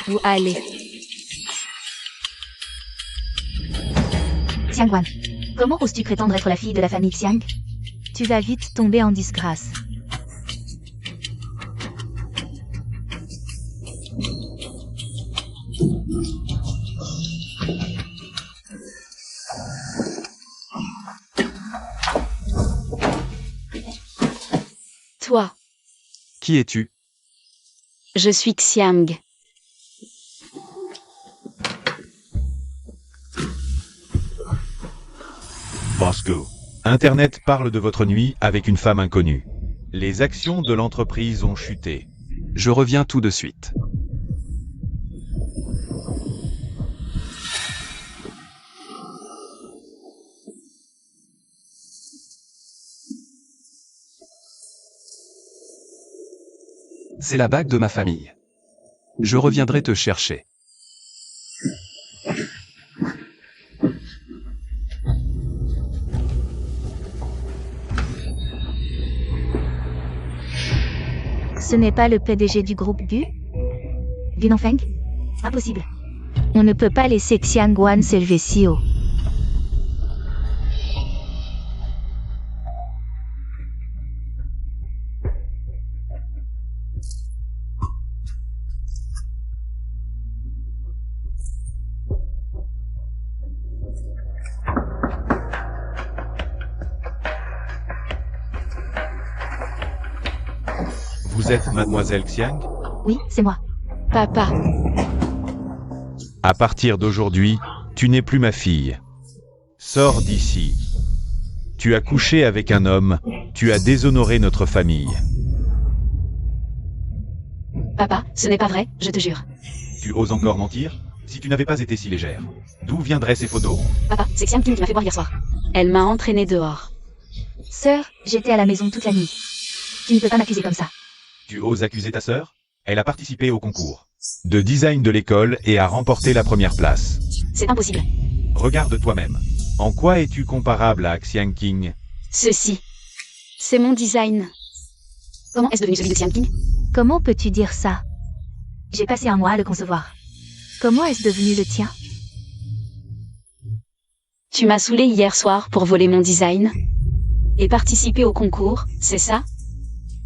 Où aller? Xiangguan, comment oses-tu prétendre être la fille de la famille Xiang? Tu vas vite tomber en disgrâce. Toi, Qui es-tu? je suis Xiang. Bosco. Internet parle de votre nuit avec une femme inconnue. Les actions de l'entreprise ont chuté. Je reviens tout de suite. C'est la bague de ma famille. Je reviendrai te chercher. Ce n'est pas le PDG du groupe Gu? Du Nongfeng? Impossible. On ne peut pas laisser Xiangguan s'élever si haut. Vous êtes mademoiselle Xiang? Oui, c'est moi. Papa, À partir d'aujourd'hui, tu n'es plus ma fille. Sors d'ici. Tu as couché avec un homme, tu as déshonoré notre famille. Papa, ce n'est pas vrai, je te jure. Tu oses encore mentir? Si tu n'avais pas été si légère, d'où viendraient ces photos? Papa, c'est Xiang Qing qui m'a fait boire hier soir. elle m'a entraîné dehors. Sœur, j'étais à la maison toute la nuit. Tu ne peux pas m'accuser comme ça. Tu oses accuser ta sœur? Elle a participé au concours de design de l'école et a remporté la première place. C'est impossible. Regarde toi-même. En quoi es-tu comparable à Xiang Qing? Ceci, c'est mon design. Comment est-ce devenu celui de Xiang Qing? Comment peux-tu dire ça? J'ai passé un mois à le concevoir. Comment est-ce devenu le tien? Tu m'as saoulé hier soir pour voler mon design et participer au concours, c'est ça?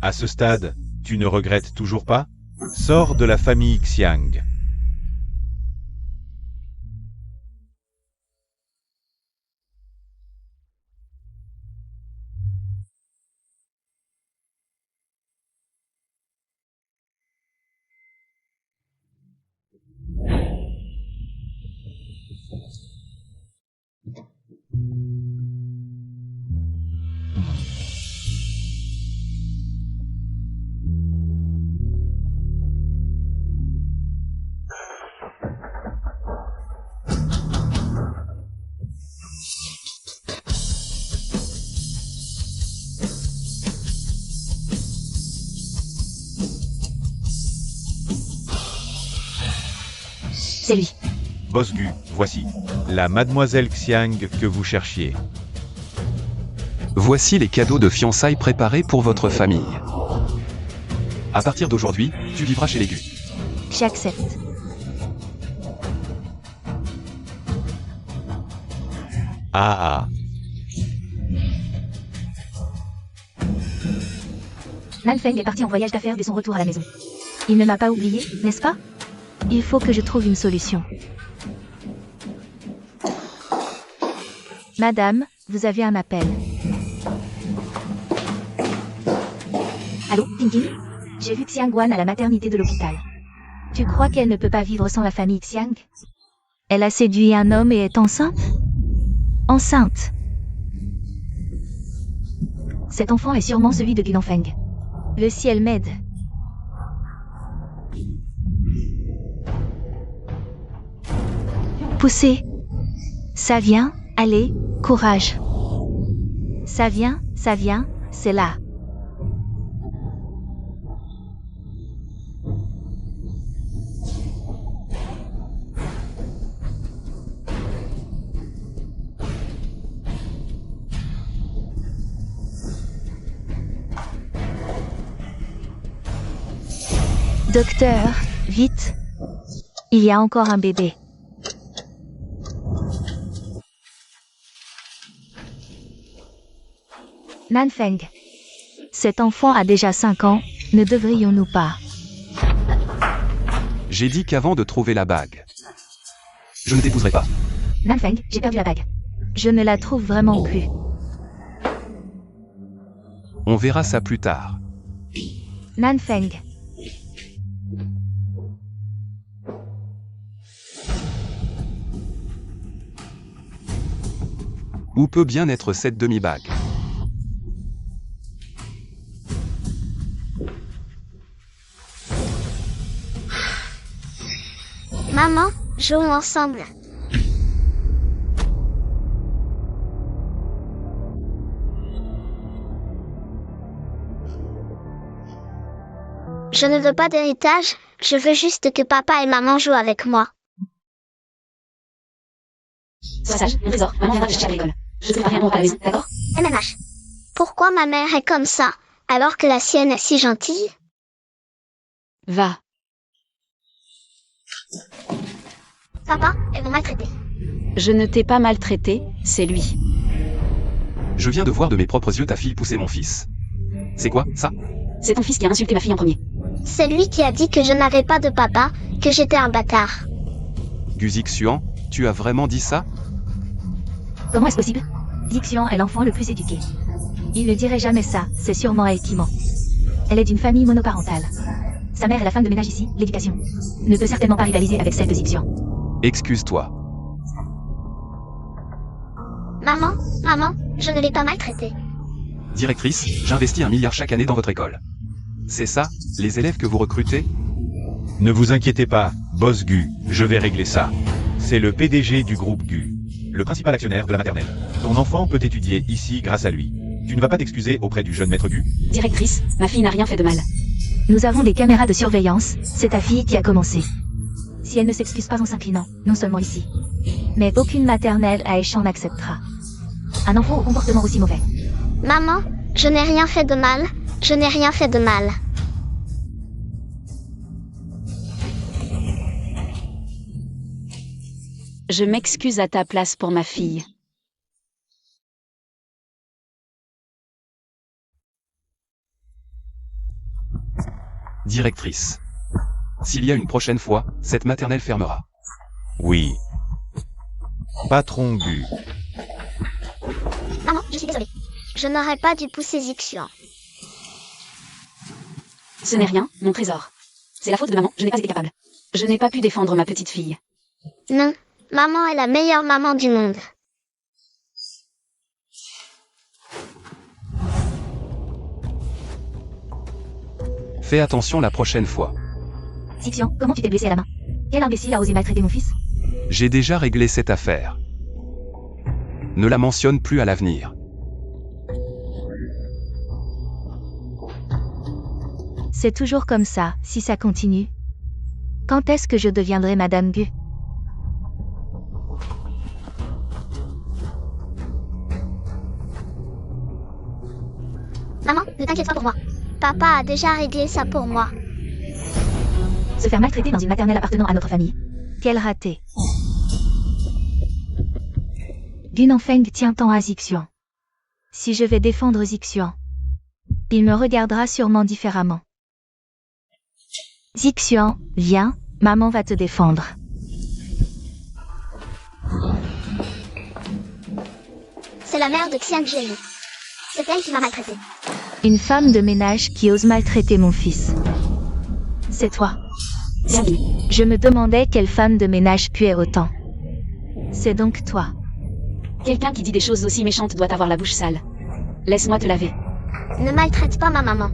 À ce stade, tu ne regrettes toujours pas? Sors de la famille Xiang. C'est lui. Bosgu, voici. La mademoiselle Xiang que vous cherchiez. Voici les cadeaux de fiançailles préparés pour votre famille. À partir d'aujourd'hui, tu vivras chez les Gu. J'accepte. Ah ah. Nanfeng est parti en voyage d'affaires dès son retour à la maison. Il ne m'a pas oublié, n'est-ce pas? Il faut que je trouve une solution. Madame, vous avez un appel. Allô, Ting? J'ai vu Xiangguan à la maternité de l'hôpital. Tu crois qu'elle ne peut pas vivre sans la famille Xiang? Elle a séduit un homme et est enceinte? Enceinte. Cet enfant est sûrement celui de Gunanfeng. Le ciel m'aide. Poussez. Ça vient, allez, courage. Ça vient, c'est là. Docteur, vite. Il y a encore un bébé. Nanfeng. Cet enfant a déjà 5 ans, ne devrions-nous pas? J'ai dit qu'avant de trouver la bague, je ne t'épouserai pas. Nanfeng, j'ai perdu la bague. Je ne la trouve vraiment plus. On verra ça plus tard. Nanfeng. Où peut bien être cette demi-bague? Maman, jouons ensemble. Je ne veux pas d'héritage, je veux juste que papa et maman jouent avec moi. Sois sage, mon trésor. Maman viendra te chercher à l'école. Je te préparerai un repas à la maison, d'accord? MMH. Pourquoi ma mère est comme ça, alors que la sienne est si gentille? Va. Papa, elles m'ont maltraité. Je ne t'ai pas maltraité, c'est lui. Je viens de voir de mes propres yeux ta fille pousser mon fils. C'est quoi, ça? C'est ton fils qui a insulté ma fille en premier. C'est lui qui a dit que je n'avais pas de papa, que j'étais un bâtard. Guzixian, tu as vraiment dit ça? Comment est-ce possible? Dixian est l'enfant le plus éduqué. Il ne dirait jamais ça, c'est sûrement elle qui ment. Elle est d'une famille monoparentale. Sa mère est la femme de ménage ici, l'éducation ne peut certainement pas rivaliser avec celle de Dixian. Excuse-toi. Maman, je ne l'ai pas maltraité. Directrice, j'investis 1 milliard chaque année dans votre école. C'est ça, les élèves que vous recrutez? Ne vous inquiétez pas, boss Gu, je vais régler ça. C'est le PDG du groupe Gu, le principal actionnaire de la maternelle. Ton enfant peut étudier ici grâce à lui. Tu ne vas pas t'excuser auprès du jeune maître Gu? Directrice, ma fille n'a rien fait de mal. Nous avons des caméras de surveillance, c'est ta fille qui a commencé. Si elle ne s'excuse pas en s'inclinant, non seulement ici, Mais aucune maternelle à Échamp n'acceptera. un enfant au comportement aussi mauvais. Maman, je n'ai rien fait de mal, je n'ai rien fait de mal. Je m'excuse à ta place pour ma fille. Directrice. S'il y a une prochaine fois, cette maternelle fermera. Oui. Patron Gu. Maman, je suis désolée. Je n'aurais pas dû pousser Zixian. Ce n'est rien, mon trésor. C'est la faute de maman, je n'ai pas été capable. Je n'ai pas pu défendre ma petite fille. Non, maman est la meilleure maman du monde. Fais attention la prochaine fois. Dixian, comment tu t'es blessé à la main? Quel imbécile a osé maltraiter mon fils? J'ai déjà réglé cette affaire. Ne la mentionne plus à l'avenir. C'est toujours comme ça, si ça continue. Quand est-ce que je deviendrai Madame Gu? Maman, ne t'inquiète pas pour moi. Papa a déjà réglé ça pour moi. Se faire maltraiter dans une maternelle appartenant à notre famille. Quel raté. Gu Nanfeng tient tant à Zixian. Si je vais défendre Zixian, il me regardera sûrement différemment. Zixian, viens, maman va te défendre. C'est la mère de Xiang Zheng. C'est elle qui m'a maltraité. Une femme de ménage qui ose maltraiter mon fils. C'est toi. Bien dit. Je me demandais quelle femme de ménage puait autant. C'est donc toi. Quelqu'un qui dit des choses aussi méchantes doit avoir la bouche sale. Laisse-moi te laver. Ne maltraite pas ma maman.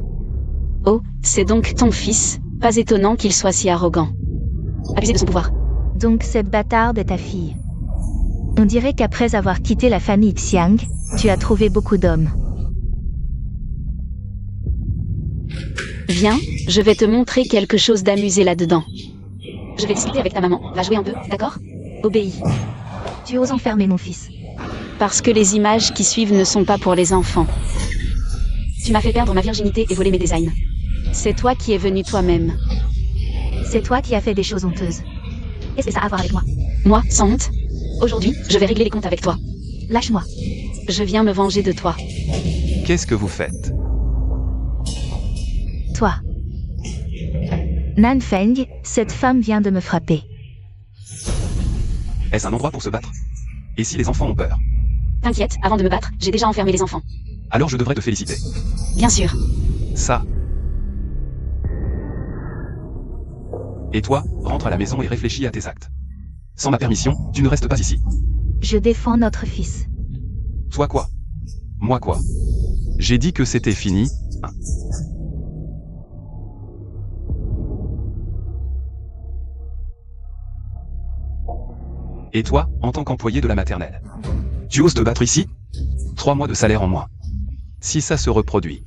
Oh, c'est donc ton fils. Pas étonnant qu'il soit si arrogant. Abuser de son pouvoir. Donc cette bâtarde est ta fille. On dirait qu'après avoir quitté la famille Xiang, tu as trouvé beaucoup d'hommes. Viens, je vais te montrer quelque chose d'amusé là-dedans. Je vais discuter avec ta maman. Va jouer un peu, d'accord? Obéis. Tu oses enfermer mon fils. Parce que les images qui suivent ne sont pas pour les enfants. Tu m'as fait perdre ma virginité et voler mes designs. C'est toi qui es venu toi-même. C'est toi qui as fait des choses honteuses. Qu'est-ce que ça a à voir avec moi? Moi, sans honte. Aujourd'hui, je vais régler les comptes avec toi. Lâche-moi. Je viens me venger de toi. Qu'est-ce que vous faites? Toi. Nanfeng, cette femme vient de me frapper. Est-ce un endroit pour se battre? Et si les enfants ont peur? T'inquiète, avant de me battre, j'ai déjà enfermé les enfants. Alors je devrais te féliciter. Bien sûr. Ça. Et toi, rentre à la maison et réfléchis à tes actes. Sans ma permission, tu ne restes pas ici. Je défends notre fils. Toi quoi? Moi quoi? J'ai dit que c'était fini. Et toi, en tant qu'employé de la maternelle, tu oses te battre ici? 3 mois de salaire en moins. Si ça se reproduit,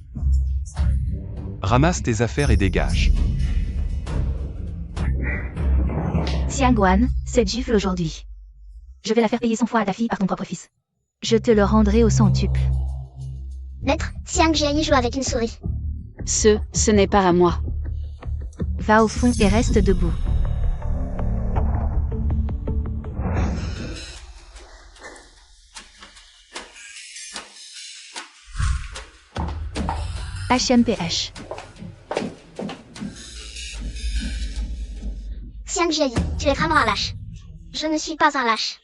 ramasse tes affaires et dégage. Xiangwan, cette gifle aujourd'hui. Je vais la faire payer 100 fois à ta fille par ton propre fils. Je te le rendrai au centuple. Maître, Xiang Jiayi joue avec une souris. Ce n'est pas à moi. Va au fond et reste debout. HMPH. Xiang Jiayi, tu es vraiment un lâche. Je ne suis pas un lâche.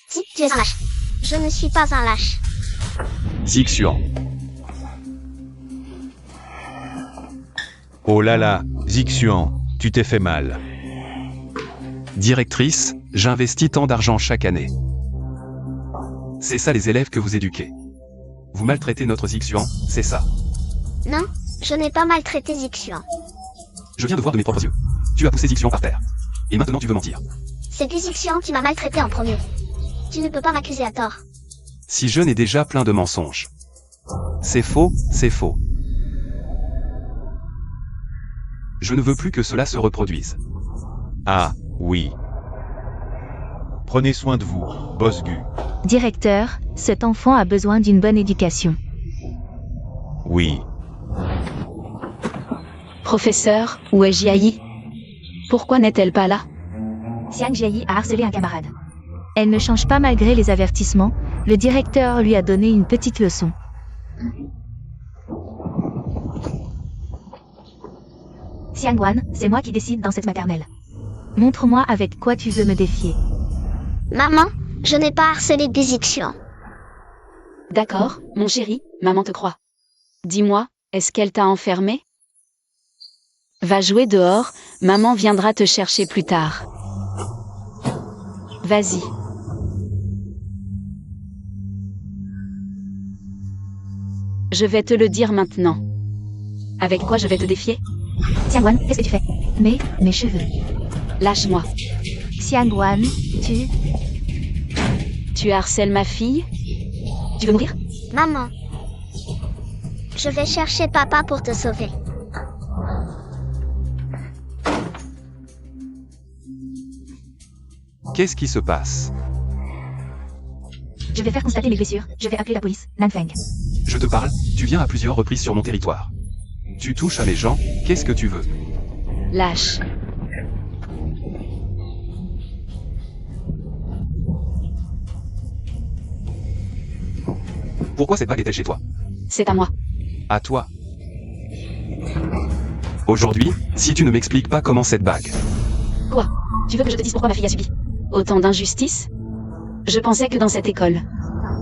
Si, tu es un lâche. Je ne suis pas un lâche. Zixuan. Oh là là, Zixuan, tu t'es fait mal. Directrice, j'investis tant d'argent chaque année. C'est ça les élèves que vous éduquez. Vous maltraitez notre Zixuan, c'est ça. Non, je n'ai pas maltraité Zixuan. Je viens de voir de mes propres yeux. Tu as poussé Zixuan par terre. Et maintenant tu veux mentir. C'est Zixuan qui m'a maltraité en premier. Tu ne peux pas m'accuser à tort. Si je n'ai déjà plein de mensonges. C'est faux, c'est faux. Je ne veux plus que cela se reproduise. Ah, oui. Prenez soin de vous, Boss Gu. Directeur, cet enfant a besoin d'une bonne éducation. Oui. Professeur, où est Jiayi? Pourquoi n'est-elle pas là? Xiang Jiayi a harcelé un camarade. Elle ne change pas malgré les avertissements. Le directeur lui a donné une petite leçon. Xiangwan, c'est moi qui décide dans cette maternelle. Montre-moi avec quoi tu veux me défier. Maman, je n'ai pas harcelé des Zixuan. D'accord, mon chéri, maman te croit. Dis-moi, est-ce qu'elle t'a enfermé? Va jouer dehors, maman viendra te chercher plus tard. Vas-y. Je vais te le dire maintenant. Avec quoi je vais te défier? Xiangwan, qu'est-ce que tu fais? Mais, mes cheveux. Lâche-moi. Xiangwan, Tu harcèles ma fille? Tu veux mourir? Maman. Je vais chercher papa pour te sauver. Qu'est-ce qui se passe? Je vais faire constater mes blessures. Je vais appeler la police. Nanfeng. Je te parle, tu viens à plusieurs reprises sur mon territoire. Tu touches à mes gens, qu'est-ce que tu veux? Lâche. Pourquoi cette bague est-elle chez toi? C'est à moi. À toi. Aujourd'hui, si tu ne m'expliques pas comment cette bague... Quoi? Tu veux que je te dise pourquoi ma fille a subi autant d'injustice? Je pensais que dans cette école,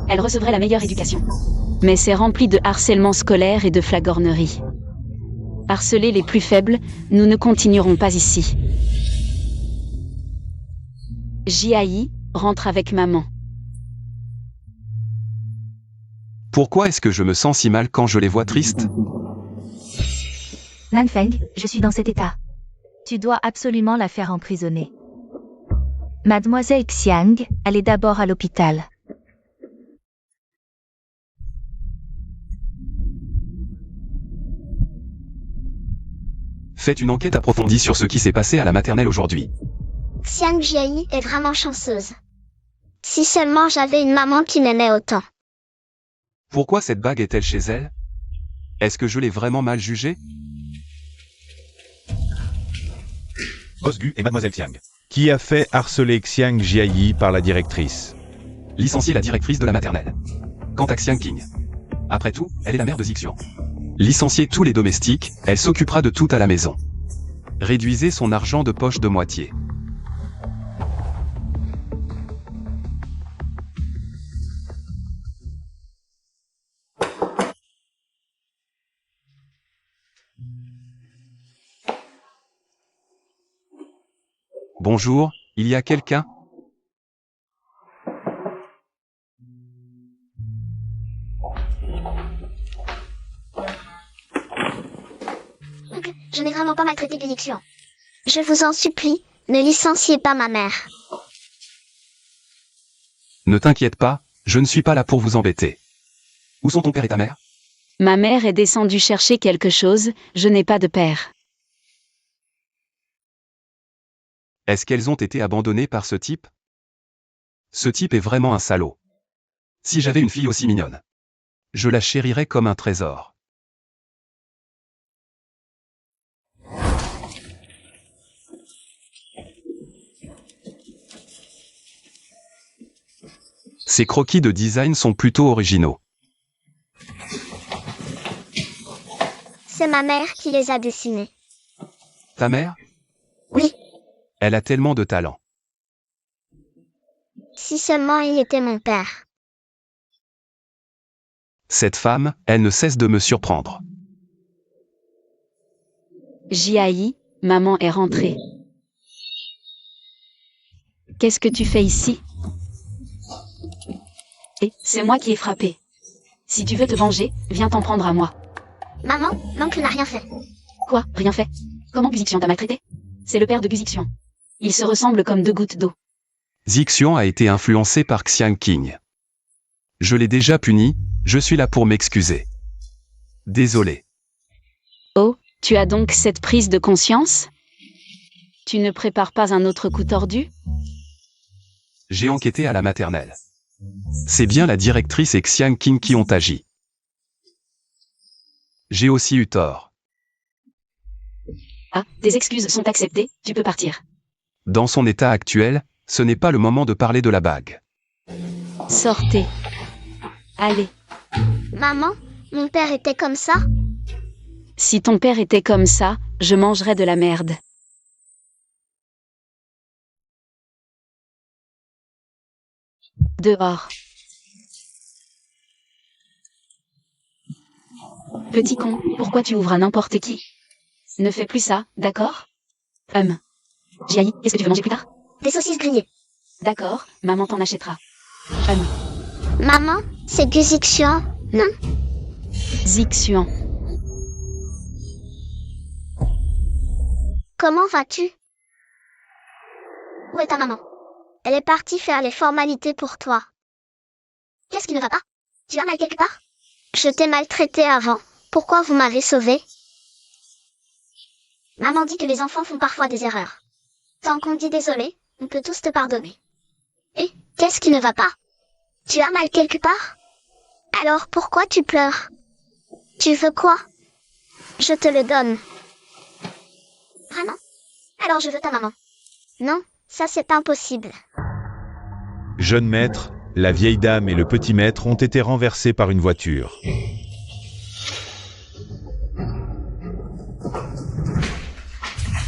elle recevrait la meilleure éducation. Mais c'est rempli de harcèlement scolaire et de flagornerie. Harceler les plus faibles, nous ne continuerons pas ici. Jiayi, rentre avec maman. Pourquoi est-ce que je me sens si mal quand je les vois tristes? Nanfeng, je suis dans cet état. tu dois absolument la faire emprisonner. Mademoiselle Xiang, allez d'abord à l'hôpital. Faites une enquête approfondie sur ce qui s'est passé à la maternelle aujourd'hui. Xiang Jiayi est vraiment chanceuse. Si seulement j'avais une maman qui m'aimait autant. Pourquoi cette bague est-elle chez elle? Est-ce que je l'ai vraiment mal jugée? Boss Gu et Mademoiselle Xiang. Qui Qui a fait harceler Xiang Jiayi par la directrice? Licencier la directrice de la maternelle. Quant à Xiang Qing. Après tout, elle est la mère de Zixian. Licencier tous les domestiques, elle s'occupera de tout à la maison. Réduisez son argent de poche de moitié. Bonjour, il y a quelqu'un? Je n'ai vraiment pas maltraité Guzixian. Je vous en supplie, ne licenciez pas ma mère. Ne t'inquiète pas, je ne suis pas là pour vous embêter. Où sont ton père et ta mère? Ma mère est descendue chercher quelque chose, je n'ai pas de père. Est-ce qu'elles ont été abandonnées par ce type? Ce type est vraiment un salaud. Si j'avais une fille aussi mignonne, je la chérirais comme un trésor. Ces croquis de design sont plutôt originaux. C'est ma mère qui les a dessinés. Ta mère? Oui, Elle a tellement de talent. si seulement il était mon père. Cette femme, elle ne cesse de me surprendre. Jiayi, maman est rentrée. Qu'est-ce que tu fais ici? Et c'est moi qui ai frappé. Si tu veux te venger, viens t'en prendre à moi. Maman, l'oncle n'a rien fait. Quoi? Rien fait? Comment Guzixian t'a maltraité? C'est le père de Guzixian. Ils se ressemblent comme deux gouttes d'eau. Zixian a été influencé par Xiang Qing. Je l'ai déjà puni, je suis là pour m'excuser. Désolé. Oh, tu as donc cette prise de conscience? Tu ne prépares pas un autre coup tordu? J'ai enquêté à la maternelle. C'est bien la directrice et Xiang Qing qui ont agi. J'ai aussi eu tort. Ah, tes excuses sont acceptées, tu peux partir. Dans son état actuel, ce n'est pas le moment de parler de la bague. Sortez. Allez. Maman, mon père était comme ça? Si ton père était comme ça, je mangerais de la merde. Dehors. Petit con, pourquoi tu ouvres à n'importe qui? Ne fais plus ça, d'accord? Jiayi, qu'est-ce que tu veux manger plus tard? Des saucisses grillées. D'accord, maman t'en achètera. Maman, c'est Guzixian, non? Zixian. Comment vas-tu? Où est ta maman? Elle est partie faire les formalités pour toi. Qu'est-ce qui ne va pas? Tu as mal quelque part? Je t'ai maltraité avant. Pourquoi vous m'avez sauvé? Maman dit que les enfants font parfois des erreurs. Tant qu'on dit désolé, on peut tous te pardonner. Et, qu'est-ce qui ne va pas? Tu as mal quelque part? Alors pourquoi tu pleures? Tu veux quoi? Je te le donne. Vraiment? Alors je veux ta maman. Non, ça c'est impossible. Jeune maître, la vieille dame et le petit maître ont été renversés par une voiture.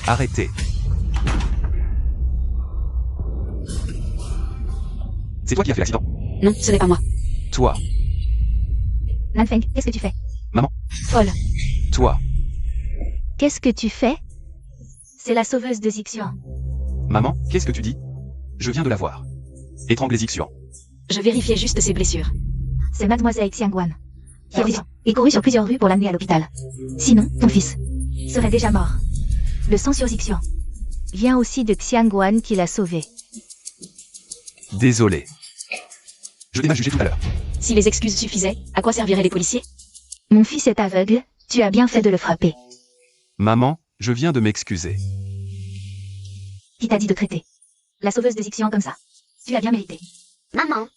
Arrêtez. C'est toi qui as fait l'accident? Non, ce n'est pas moi. Toi. Nanfeng, qu'est-ce que tu fais? Folle. Toi. Qu'est-ce que tu fais? C'est la sauveuse de Zixian. Maman, qu'est-ce que tu dis? Je viens de la voir. Étrangler Zixian. Je vérifiais juste ses blessures. C'est mademoiselle Xiangguan. Qui est couru sur plusieurs rues pour l'amener à l'hôpital. Sinon, ton fils serait déjà mort. Le sang sur Zixian. Vient aussi de Xiangguan qui l'a sauvé. Désolé. Je t'ai mal jugé tout à l'heure. Si les excuses suffisaient, à quoi serviraient les policiers? Mon fils est aveugle, tu as bien fait de le frapper. Maman, je viens de m'excuser. Qui t'a dit de traiter la sauveuse de Zixian comme ça? Tu l'as bien mérité. Maman,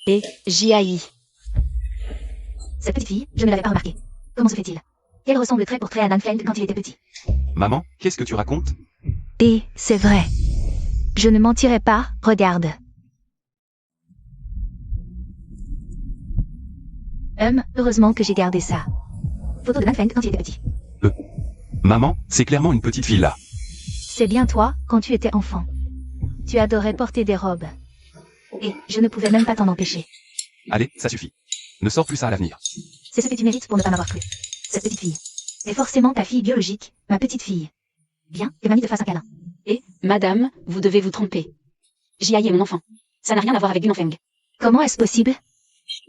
Et Jiayi. Cette petite fille, je ne l'avais pas remarquée. Comment se fait-il? Elle ressemble trait pour trait à Nanfeng quand il était petit. Maman, qu'est-ce que tu racontes? Et c'est vrai. Je ne mentirai pas, regarde. Heureusement que j'ai gardé ça. Photo de Feng quand il était petit. Maman, c'est clairement une petite fille là. C'est bien toi, quand tu étais enfant. Tu adorais porter des robes. Et je ne pouvais même pas t'en empêcher. Allez, ça suffit. Ne sors plus ça à l'avenir. C'est ce que tu mérites pour ne pas m'avoir cru. Cette petite fille. est forcément ta fille biologique, ma petite fille. Viens, que mamie te fasse un câlin. Et, madame, vous devez vous tromper. Jiayi est mon enfant. Ça n'a rien à voir avec Gunanfeng. Comment est-ce possible?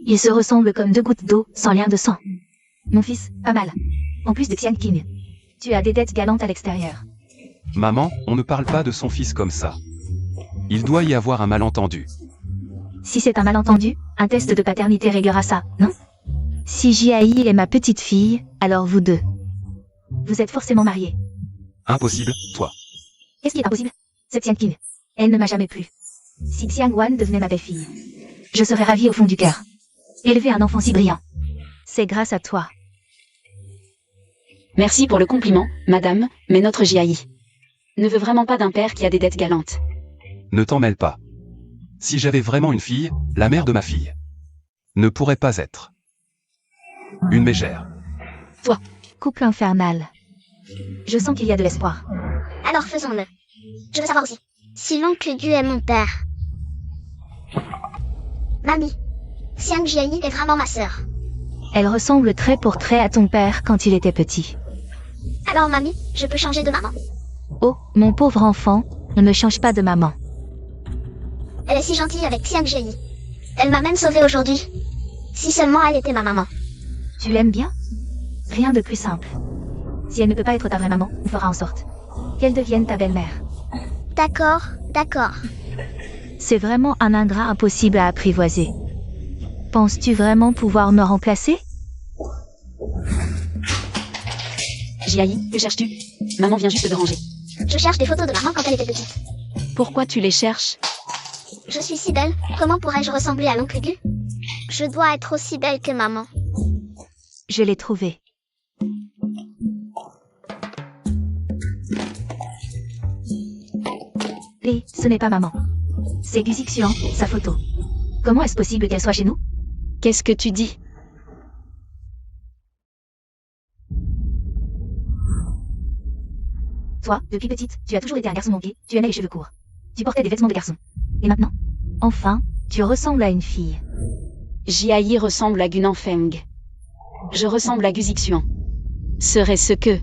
Ils se ressemblent comme deux gouttes d'eau, sans lien de sang. Mon fils, pas mal. En plus de Xiang Qing. Tu as des dettes galantes à l'extérieur. Maman, on ne parle pas de son fils comme ça. Il doit y avoir un malentendu. Si c'est un malentendu, un test de paternité réglera ça, non? Si Jiayi est ma petite fille, alors vous deux. Vous êtes forcément mariés. Impossible, toi. Qu'est-ce qui est impossible? C'est Xiang Qing. Elle ne m'a jamais plu. Si Xiang Wan devenait ma belle-fille, je serais ravie au fond du cœur. Élever un enfant si brillant. C'est grâce à toi. Merci pour le compliment, madame, mais notre Jiayi ne veut vraiment pas d'un père qui a des dettes galantes. Ne t'en mêle pas. Si j'avais vraiment une fille, la mère de ma fille ne pourrait pas être une mégère. Toi. Couple infernal. Je sens qu'il y a de l'espoir. Alors faisons-le. Je veux savoir aussi si l'oncle Gu est mon père. Mamie, Xiang Jiayi est vraiment ma sœur. Elle ressemble trait pour trait à ton père quand il était petit. Alors mamie, je peux changer de maman. Oh, mon pauvre enfant, on ne change pas de maman. Elle est si gentille avec Xiang Jiayi. Elle m'a même sauvée aujourd'hui. Si seulement elle était ma maman. Tu l'aimes bien? Rien de plus simple. Si elle ne peut pas être ta vraie maman, on fera en sorte qu'elle devienne ta belle-mère. D'accord, d'accord. C'est vraiment un ingrat impossible à apprivoiser. Penses-tu vraiment pouvoir me remplacer? Jiayi, que cherches-tu? Maman vient juste de ranger. Je cherche des photos de maman quand elle était petite. Pourquoi tu les cherches? Je suis si belle, comment pourrais-je ressembler à l'oncle Gu? Je dois être aussi belle que maman. Je l'ai trouvée. Et ce n'est pas maman. C'est Gu Zixian, sa photo. Comment est-ce possible qu'elle soit chez nous? Qu'est-ce que tu dis? Toi, depuis petite, tu as toujours été un garçon manqué, tu aimais les cheveux courts. Tu portais des vêtements de garçon. Et maintenant? Enfin, tu ressembles à une fille. Jiayi ressemble à Gunanfeng. Je ressemble à Gu Zixian. Serait-ce que...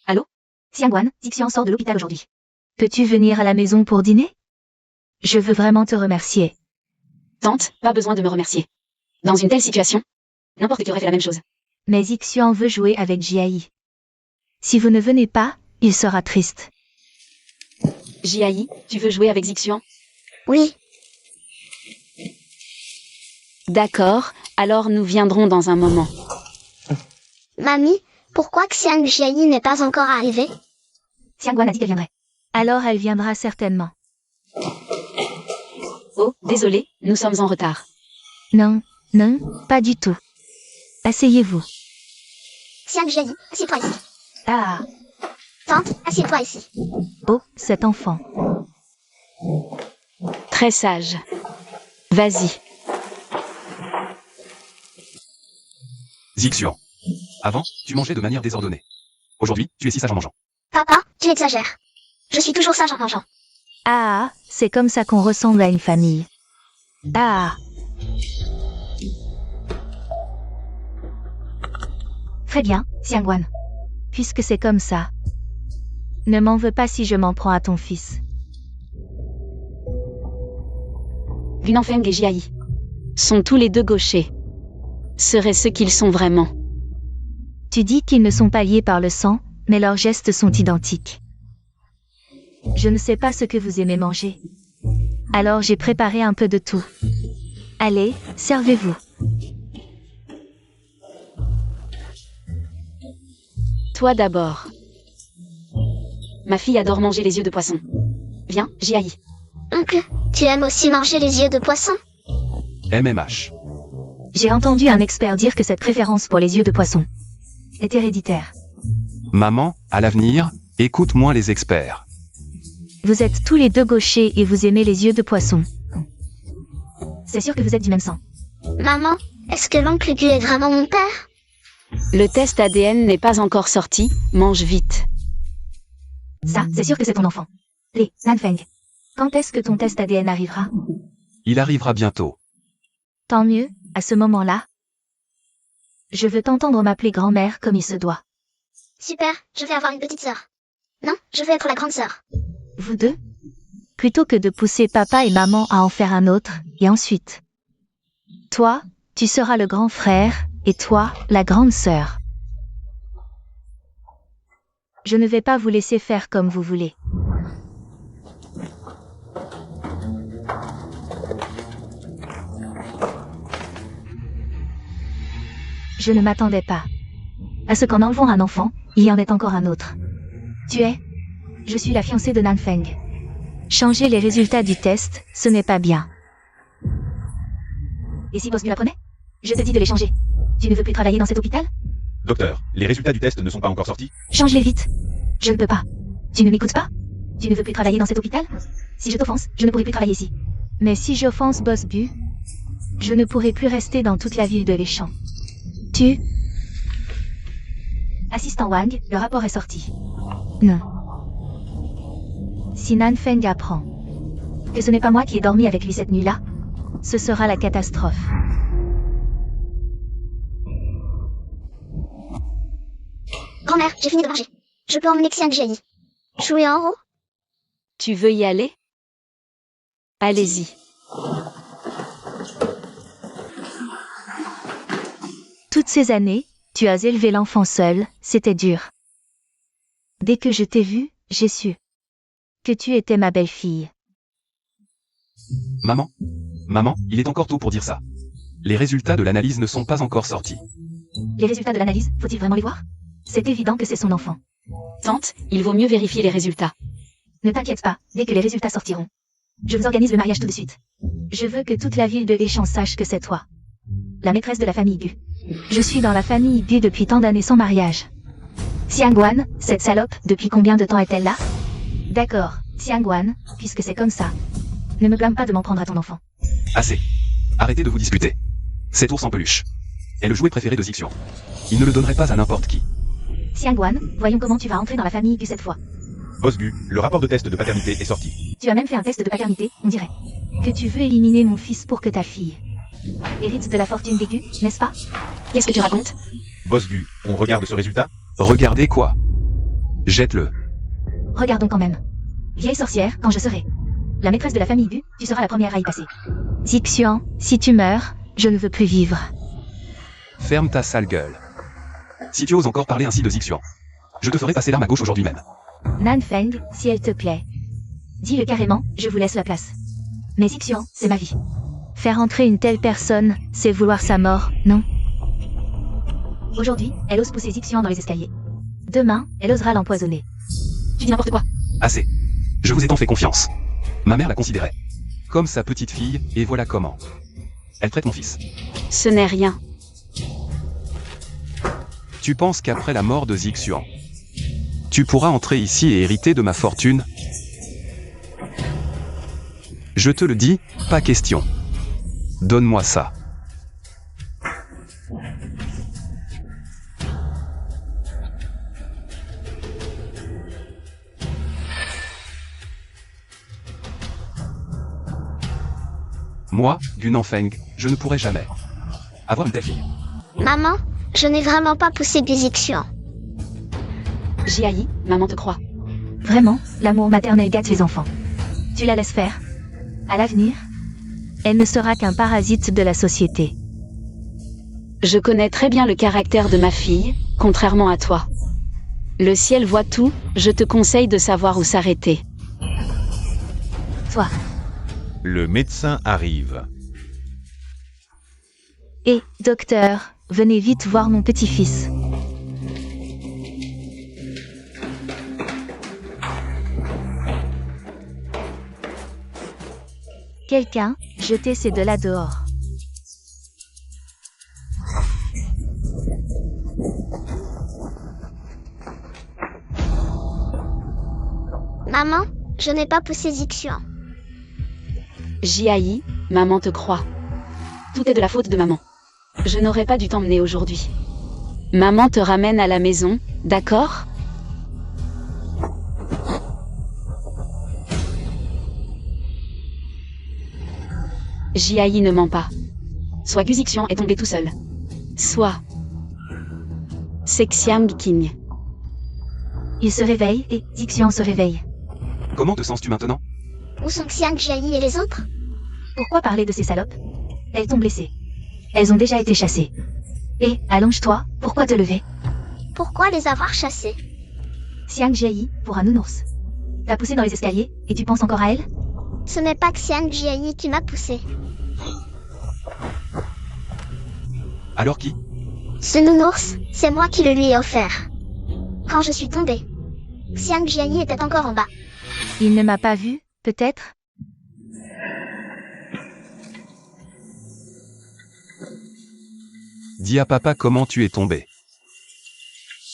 Allô? Xiangwan, Zixian sort de l'hôpital aujourd'hui. Peux-tu venir à la maison pour dîner? Je veux vraiment te remercier. Tante, pas besoin de me remercier. Dans une telle situation, n'importe qui aurait fait la même chose. Mais Zixian veut jouer avec Jiayi. Si vous ne venez pas, il sera triste. Jiayi, tu veux jouer avec Zixian? Oui, D'accord, alors nous viendrons dans un moment. mamie, pourquoi Xiang Jiayi n'est pas encore arrivée? Xiangwan a dit qu'elle viendrait. Alors elle viendra certainement. Oh, désolé, nous sommes en retard. Non, non, pas du tout. Asseyez-vous. Xiang Jiayi, assieds-toi ici. Ah, Tante, assieds-toi ici. oh, cet enfant. Très sage. Vas-y. Zixian. Avant, tu mangeais de manière désordonnée. Aujourd'hui, tu es si sage en mangeant. Papa, tu exagères. Je suis toujours sage en mangeant. Ah, c'est comme ça qu'on ressemble à une famille. Ah. Très bien, Xiangwan. Puisque c'est comme ça. Ne m'en veux pas si je m'en prends à ton fils. Gunanfeng et Jiayi sont tous les deux gauchers. Serait-ce qu'ils sont vraiment? Tu dis qu'ils ne sont pas liés par le sang, mais leurs gestes sont identiques. Je ne sais pas ce que vous aimez manger. Alors j'ai préparé un peu de tout. Allez, servez-vous. Toi d'abord. Ma fille adore manger les yeux de poisson. Viens, Jiayi. Oncle, tu aimes aussi manger les yeux de poisson? MMH. J'ai entendu un expert dire que cette préférence pour les yeux de poisson est héréditaire. Maman, à l'avenir, écoute moins les experts. Vous êtes tous les deux gauchers et vous aimez les yeux de poisson. C'est sûr que vous êtes du même sang. Maman, est-ce que l'oncle Gu est vraiment mon père? Le test ADN n'est pas encore sorti, mange vite. Ça, c'est sûr que c'est ton enfant. Les Nanfeng. Quand est-ce que ton test ADN arrivera? Il arrivera bientôt. Tant mieux, à ce moment-là. Je veux t'entendre m'appeler grand-mère comme il se doit. Super, je vais avoir une petite sœur. Non, je veux être la grande sœur. Vous deux? Plutôt que de pousser papa et maman à en faire un autre, et ensuite. Toi, tu seras le grand frère, et toi, la grande sœur. Je ne vais pas vous laisser faire comme vous voulez. Je ne m'attendais pas à ce qu'en enlevant un enfant, il y en ait encore un autre. Tu es? Je suis la fiancée de Nanfeng. Changer les résultats du test, ce n'est pas bien. Et si Boss Gu l'apprenait? Je te dis de les changer. Tu ne veux plus travailler dans cet hôpital? Docteur, les résultats du test ne sont pas encore sortis? Change-les vite. Je ne peux pas. Tu ne m'écoutes pas? Tu ne veux plus travailler dans cet hôpital? Si je t'offense, je ne pourrai plus travailler ici. Mais si j'offense Boss Gu, je ne pourrai plus rester dans toute la ville de Léchamp. Tu... Assistant Wang, le rapport est sorti. Non. Si Nanfeng apprend Que ce n'est pas moi qui ai dormi avec lui cette nuit-là? ce sera la catastrophe. Grand-mère, j'ai fini de manger. Je peux emmener Xiangji. Jouer en haut? Tu veux y aller? Allez-y. Toutes ces années, tu as élevé l'enfant seul, c'était dur. Dès que je t'ai vu, j'ai su que tu étais ma belle-fille. Maman, il est encore tôt pour dire ça. Les résultats de l'analyse ne sont pas encore sortis. Les résultats de l'analyse, faut-il vraiment les voir? C'est évident que c'est son enfant. Tante, il vaut mieux vérifier les résultats. Ne t'inquiète pas, dès que les résultats sortiront. Je vous organise le mariage tout de suite. Je veux que toute la ville de Léchamp sache que c'est toi. La maîtresse de la famille Gu. Je suis dans la famille Gu depuis tant d'années sans mariage. Xiangwan, cette salope, depuis combien de temps est-elle là? D'accord, Xiangwan, puisque c'est comme ça. Ne me blâme pas de m'en prendre à ton enfant. Assez. Arrêtez de vous disputer. Cet ours en peluche est le jouet préféré de Zixian. Il ne le donnerait pas à n'importe qui. Xiangwan, voyons comment tu vas entrer dans la famille Gu cette fois. Boss Gu, le rapport de test de paternité est sorti. Tu as même fait un test de paternité, on dirait. Que tu veux éliminer mon fils pour que ta fille hérite de la fortune des Gu, n'est-ce pas? Qu'est-ce que tu racontes? Boss Gu, on regarde ce résultat? Regardez quoi? Jette-le. Regardons quand même. Vieille sorcière, quand je serai la maîtresse de la famille Gu, tu seras la première à y passer. Zixian, si tu meurs, je ne veux plus vivre. Ferme ta sale gueule. Si tu oses encore parler ainsi de Zixian, je te ferai passer l'arme à gauche aujourd'hui même. Nanfeng, si elle te plaît. Dis-le carrément, je vous laisse la place. Mais Zixian, c'est ma vie. Faire entrer une telle personne, c'est vouloir sa mort, non? Aujourd'hui, elle ose pousser Zixian dans les escaliers. Demain, elle osera l'empoisonner. Tu dis n'importe quoi. Assez. Je vous ai tant fait confiance. Ma mère la considérait comme sa petite fille, et voilà comment elle traite mon fils. Ce n'est rien. Tu penses qu'après la mort de Zixian, tu pourras entrer ici et hériter de ma fortune? Je te le dis, pas question. Donne-moi ça. Moi, Gu Nanfeng, je ne pourrai jamais avoir une telle fille. Maman, je n'ai vraiment pas poussé Gu Zixian. Jiayi, maman te croit. Vraiment, l'amour maternel gâte les enfants. Tu la laisses faire. À l'avenir, Elle ne sera qu'un parasite de la société. Je connais très bien le caractère de ma fille, contrairement à toi. Le ciel voit tout, je te conseille de savoir où s'arrêter. toi. Le médecin arrive. Et, docteur, venez vite voir mon petit-fils. Quelqu'un, jetez ces deux-là dehors. Maman, Je n'ai pas poussé Zixian. Jiayi, maman te croit. Tout est de la faute de maman. Je n'aurais pas dû t'emmener aujourd'hui. Maman te ramène à la maison, d'accord? Jiayi ne ment pas. Soit Gu Zixian est tombé tout seul. Soit... c'est Xiang Qing. Il se réveille et Zixian se réveille. Comment te sens-tu maintenant? Où sont Xiang Jiayi et les autres? Pourquoi parler de ces salopes? Elles t'ont blessé. Elles ont déjà été chassées. Et, allonge-toi, pourquoi te lever? Pourquoi les avoir chassés? Xiang Jiayi, pour un nounours. T'as poussé dans les escaliers, et tu penses encore à elle? Ce n'est pas Xiang Jiayi qui m'a poussé. Alors qui? Ce nounours, c'est moi qui le lui ai offert. Quand je suis tombée, Xiang Jiayi était encore en bas. Il ne m'a pas vu, peut-être? Dis à papa comment tu es tombé.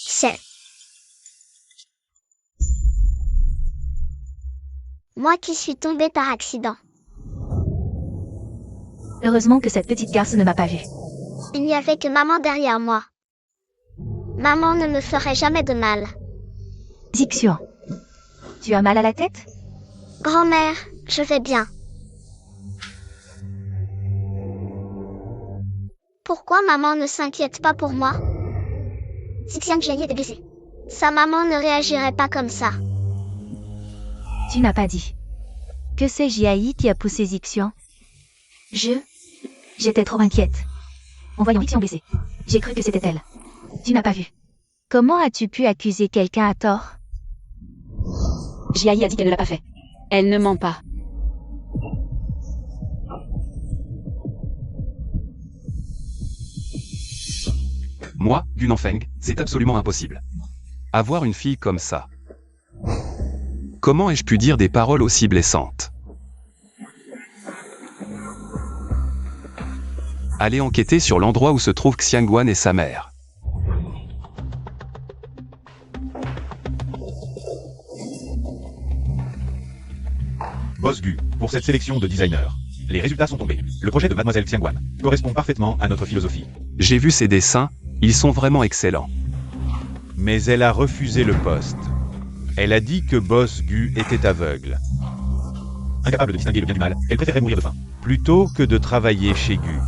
C'est moi qui suis tombée par accident. Heureusement que cette petite garce ne m'a pas vue. Il n'y avait que maman derrière moi. Maman ne me ferait jamais de mal. Zixian. Tu as mal à la tête? Grand-mère, je vais bien. Pourquoi maman ne s'inquiète pas pour moi? Xiang Jiayi est blessé. Sa maman ne réagirait pas comme ça. Tu n'as pas dit. Que c'est Jiayi qui a poussé Zixian? J'étais trop inquiète. En voyant Zixian blessé, j'ai cru que c'était elle. Tu n'as pas vu. Comment as-tu pu accuser quelqu'un à tort? Jiayi a dit qu'elle ne l'a pas fait. Elle ne ment pas. Moi, Gu Nanfeng, c'est absolument impossible. Avoir une fille comme ça. Comment ai-je pu dire des paroles aussi blessantes? Allez enquêter sur l'endroit où se trouvent Xiangguan et sa mère. Boss Gu, pour cette sélection de designers. Les résultats sont tombés. Le projet de Mademoiselle Xiangguan correspond parfaitement à notre philosophie. J'ai vu ses dessins, ils sont vraiment excellents. Mais elle a refusé le poste. Elle a dit que Boss Gu était aveugle. Incapable de distinguer le bien du mal, elle préférait mourir de faim, plutôt que de travailler chez Gu.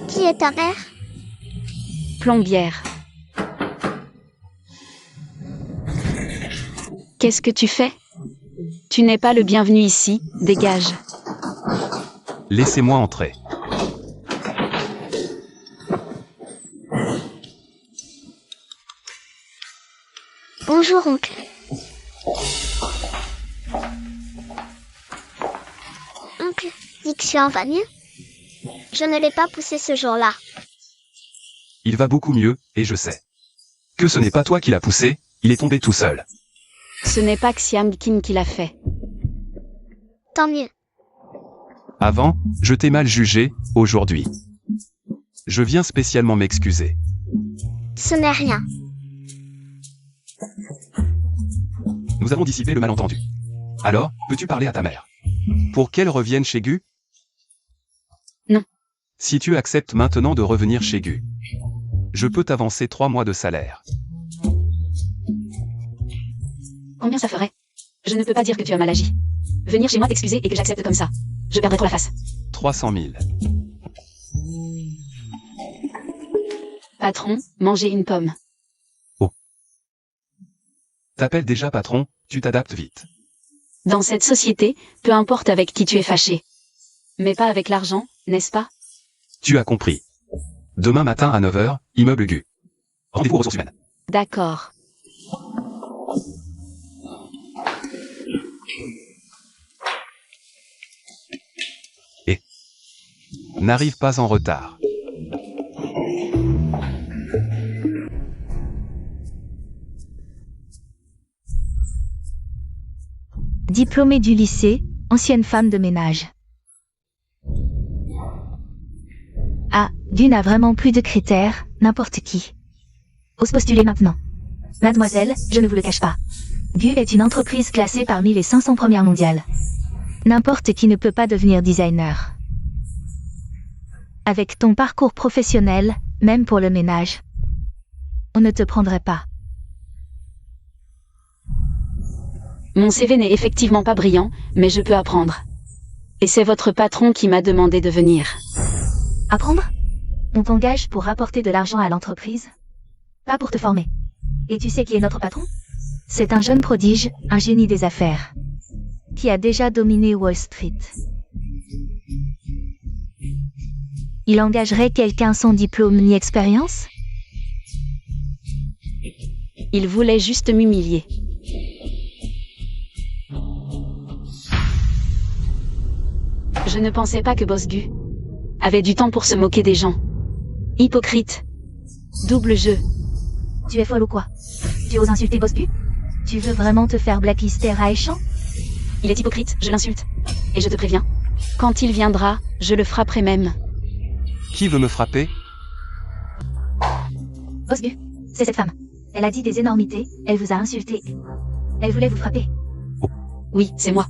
Qui est ta mère? Plombière. Qu'est-ce que tu fais? Tu n'es pas le bienvenu ici, dégage. Laissez-moi entrer. Bonjour, oncle. Oncle, Zixian va mieux? Je ne l'ai pas poussé ce jour-là. Il va beaucoup mieux, et je sais. Que ce n'est pas toi qui l'as poussé, il est tombé tout seul. Ce n'est pas Xiang Qing qui l'a fait. Tant mieux. Avant, je t'ai mal jugé, aujourd'hui. Je viens spécialement m'excuser. Ce n'est rien. Nous avons dissipé le malentendu. Alors, peux-tu parler à ta mère? Pour qu'elle revienne chez Gu? Non. Si tu acceptes maintenant de revenir chez Gu, je peux t'avancer 3 mois de salaire. Combien ça ferait? Je ne peux pas dire que tu as mal agi. Venir chez moi t'excuser et que j'accepte comme ça. Je perdrais trop la face. 300 000. Patron, mangez une pomme. T'appelles déjà patron, tu t'adaptes vite. Dans cette société, peu importe avec qui tu es fâché. Mais pas avec l'argent, n'est-ce pas? Tu as compris. Demain matin à 9h, immeuble Gu. Rendez-vous aux ressources humaines. D'accord. N'arrive pas en retard. Diplômé du lycée, ancienne femme de ménage. Ah, Gu n'a vraiment plus de critères, n'importe qui. Ose postuler maintenant. Mademoiselle, je ne vous le cache pas. Gu est une entreprise classée parmi les 500 premières mondiales. N'importe qui ne peut pas devenir designer. Avec ton parcours professionnel, même pour le ménage, on ne te prendrait pas. Mon CV n'est effectivement pas brillant, mais je peux apprendre. Et c'est votre patron qui m'a demandé de venir. Apprendre? On t'engage pour rapporter de l'argent à l'entreprise, pas pour te former. Et tu sais qui est notre patron? C'est un jeune prodige, un génie des affaires, qui a déjà dominé Wall Street. Il engagerait quelqu'un sans diplôme ni expérience? Il voulait juste m'humilier. Je ne pensais pas que Boss Gu avait du temps pour se moquer des gens. Hypocrite. Double jeu. Tu es folle ou quoi? Tu oses insulter Boss Gu? Tu veux vraiment te faire blacklister à Échamps? Il est hypocrite, je l'insulte. Et je te préviens. Quand il viendra, je le frapperai même. Qui veut me frapper? Boss Gu, c'est cette femme. Elle a dit des énormités, elle vous a insulté. Elle voulait vous frapper. Oui, c'est moi.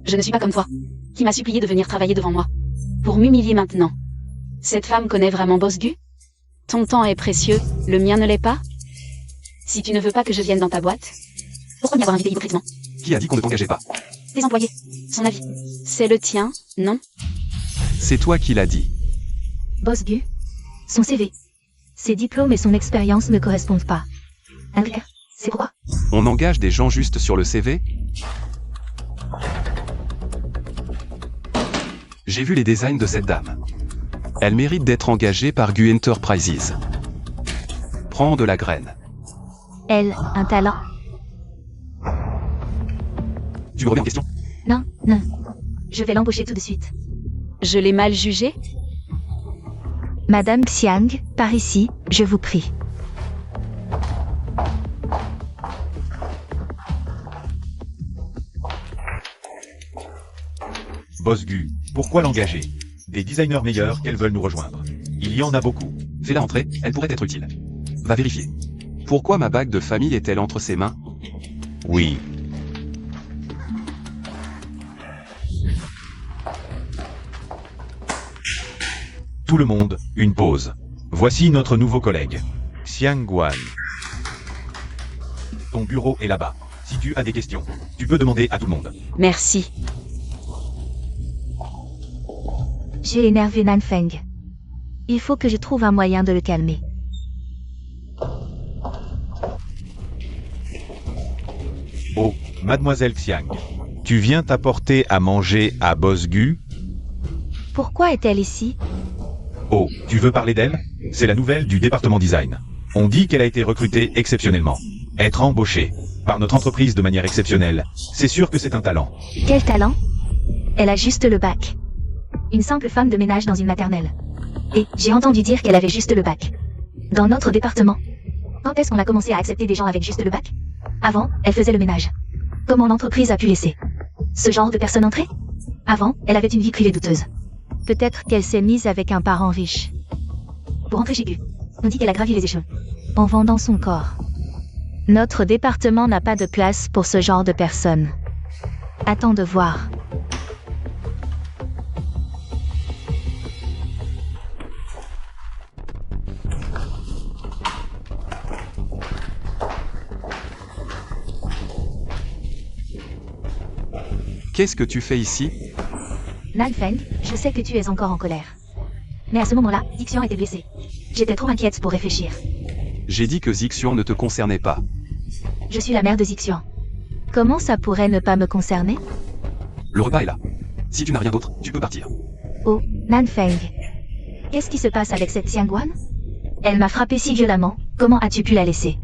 Je ne suis pas comme toi. Qui m'a supplié de venir travailler devant moi. Pour m'humilier maintenant. Cette femme connaît vraiment Boss Gu? Ton temps est précieux, le mien ne l'est pas? Si tu ne veux pas que je vienne dans ta boîte, pourquoi m'y avoir invité hypocritement? Qui a dit qu'on ne t'engageait pas? Tes employés. Son avis. C'est le tien, non? C'est toi qui l'as dit. Boss Gu, son CV, ses diplômes et son expérience ne correspondent pas. Claire, c'est pourquoi? On engage des gens juste sur le CV? J'ai vu les designs de cette dame. Elle mérite d'être engagée par Gu Enterprises. Prends de la graine. Elle, un talent. Tu me remets en question? Non, non. Je vais l'embaucher tout de suite. Je l'ai mal jugé? Madame Xiang, par ici, je vous prie. Boss Gu, pourquoi l'engager? Des designers meilleurs qu'elles veulent nous rejoindre. Il y en a beaucoup. Fais-la entrer, elle pourrait être utile. Va vérifier. Pourquoi ma bague de famille est-elle entre ses mains? Oui. Tout le monde, une pause. Voici notre nouveau collègue. Xiang Guan. Ton bureau est là-bas. Si tu as des questions, tu peux demander à tout le monde. Merci. J'ai énervé Nanfeng. Il faut que je trouve un moyen de le calmer. Oh, mademoiselle Xiang. Tu viens t'apporter à manger à Boss Gu? Pourquoi est-elle ici? Oh, tu veux parler d'elle? C'est la nouvelle du département design. On dit qu'elle a été recrutée exceptionnellement. Être embauchée par notre entreprise de manière exceptionnelle, c'est sûr que c'est un talent. Quel talent? Elle a juste le bac. Une simple femme de ménage dans une maternelle. Et j'ai entendu dire qu'elle avait juste le bac. Dans notre département. Quand est-ce qu'on a commencé à accepter des gens avec juste le bac? Avant, elle faisait le ménage. Comment l'entreprise a pu laisser ce genre de personne entrer? Avant, elle avait une vie privée douteuse. Peut-être qu'elle s'est mise avec un parent riche. Pour entrer chez Gu, on dit qu'elle a gravi les échelons. En vendant son corps. Notre département n'a pas de place pour ce genre de personnes. Attends de voir. Qu'est-ce que tu fais ici? Nanfeng, je sais que tu es encore en colère. Mais à ce moment-là, Xian était blessé. J'étais trop inquiète pour réfléchir. J'ai dit que Xian ne te concernait pas. Je suis la mère de Xian. Comment ça pourrait ne pas me concerner? Le repas est là. Si tu n'as rien d'autre, tu peux partir. Oh, Nanfeng. Qu'est-ce qui se passe avec cette Xiangguan? Elle m'a frappé si violemment, comment as-tu pu la laisser?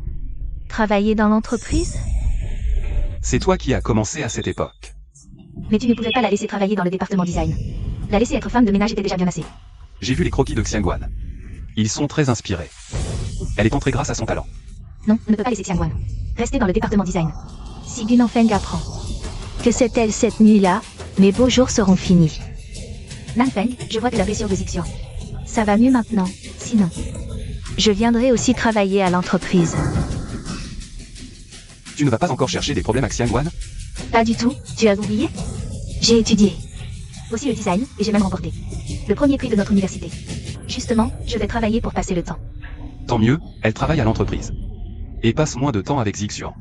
Travailler dans l'entreprise? C'est toi qui as commencé à cette époque. Mais tu ne pouvais pas la laisser travailler dans le département design. La laisser être femme de ménage était déjà bien assez. J'ai vu les croquis de Xiangguan. Ils sont très inspirés. Elle est entrée grâce à son talent. Non, on ne peut pas laisser Xiangguan. Rester dans le département design. Si Gu Nanfeng apprend que c'est elle cette nuit-là, Mes beaux jours seront finis. Nanfeng, je vois que la blessure de Zixian. Ça va mieux maintenant, sinon. Je viendrai aussi travailler à l'entreprise. Tu ne vas pas encore chercher des problèmes à Xiangwan? Pas du tout, tu as oublié? J'ai étudié. Aussi le design, et j'ai même remporté le premier prix de notre université. Justement, je vais travailler pour passer le temps. Tant mieux, elle travaille à l'entreprise. Et passe moins de temps avec Zixian.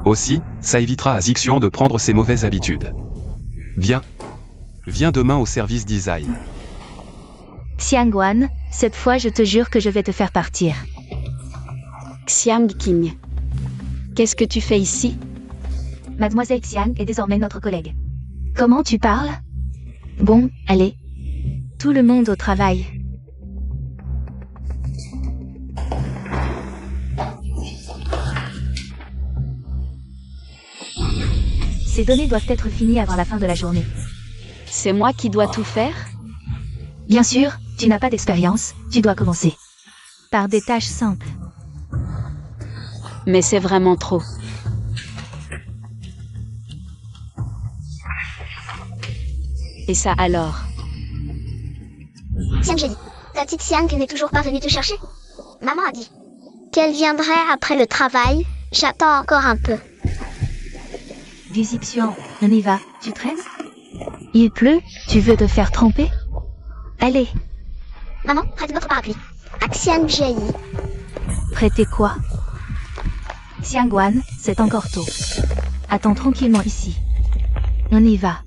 Aussi, ça évitera à Zixian de prendre ses mauvaises habitudes. Viens. Viens demain au service design. Xiangwan, cette fois je te jure que je vais te faire partir. Xiang Qing. Qu'est-ce que tu fais ici? Mademoiselle Xiang est désormais notre collègue. Comment tu parles? Bon, allez. Tout le monde au travail. Ces données doivent être finies avant la fin de la journée. C'est moi qui dois tout faire? Bien sûr, tu n'as pas d'expérience, tu dois commencer. Par des tâches simples. Mais c'est vraiment trop. Et ça alors? Xiang, j'ai dit. Ta petite Xiang n'est toujours pas venue te chercher? Maman a dit qu'elle viendrait après le travail. J'attends encore un peu. Dis Zixian, on y va, tu traînes? Il pleut, tu veux te faire tremper? Allez, Maman, prête votre parapluie. À Xiang Jai. prêtez quoi? Xiangwan, c'est encore tôt. Attends tranquillement ici. On y va.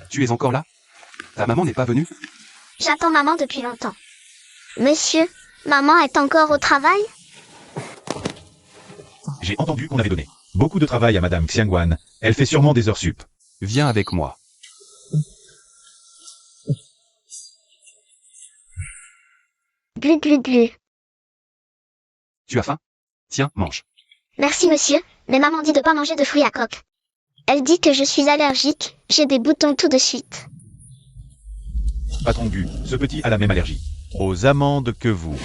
Tu es encore là? Ta maman n'est pas venue? J'attends maman depuis longtemps. Monsieur, maman est encore au travail? J'ai entendu qu'on avait donné beaucoup de travail à Madame Xiangwan. Elle fait sûrement des heures sup. Viens avec moi. Glu glu glu. Tu as faim? Tiens, mange. Merci monsieur, mais maman dit de pas manger de fruits à coque. Elle dit que je suis allergique, j'ai des boutons tout de suite. Patron Gu, ce petit a la même allergie aux amandes que vous.